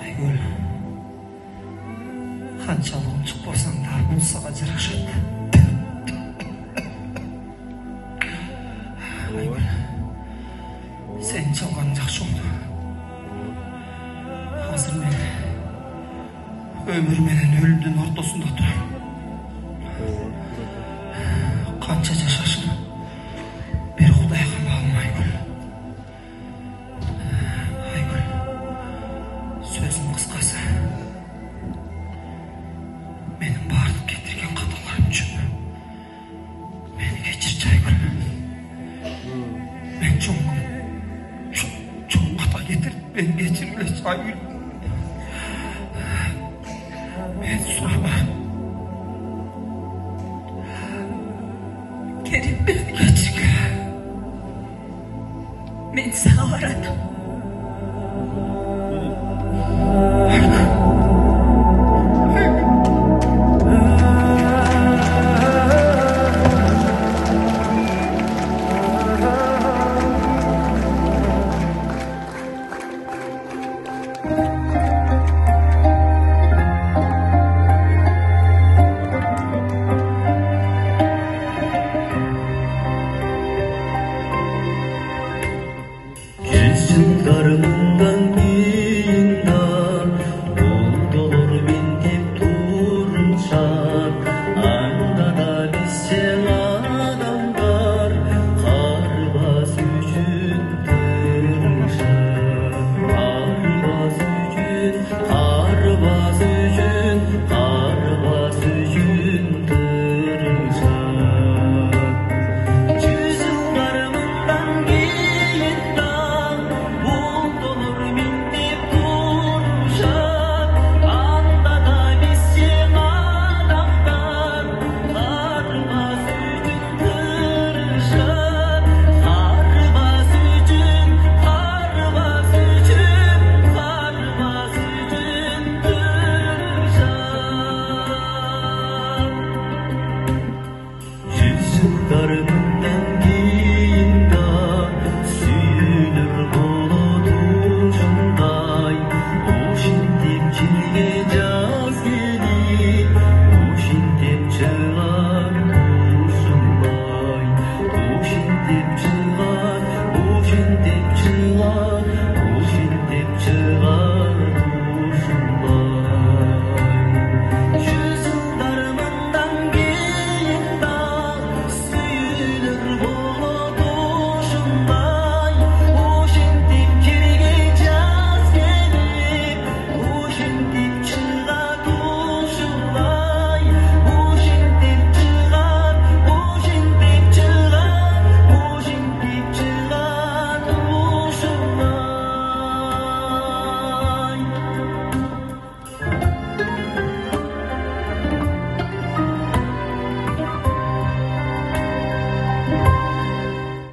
[SPEAKER 3] Айгүл, қаншалығын шықпасаң да бұл саған жарашады. Айгүл, сен жалған жақсы oldu. Hazır мен өмір менен өлімдің ортасында тұрам. Қанша жашашым, бір Құдайға малым Айгүл. Айгүл, сөзім қысқасы, менің бардым кетірген қаталарым үшін мені кешірші Айгүл. Мен çok hata getirdim. Ben geçirmez Aygül. Ben sorma.
[SPEAKER 9] Kerim, beni geçir. Ben sana varadım.
[SPEAKER 3] Aygül.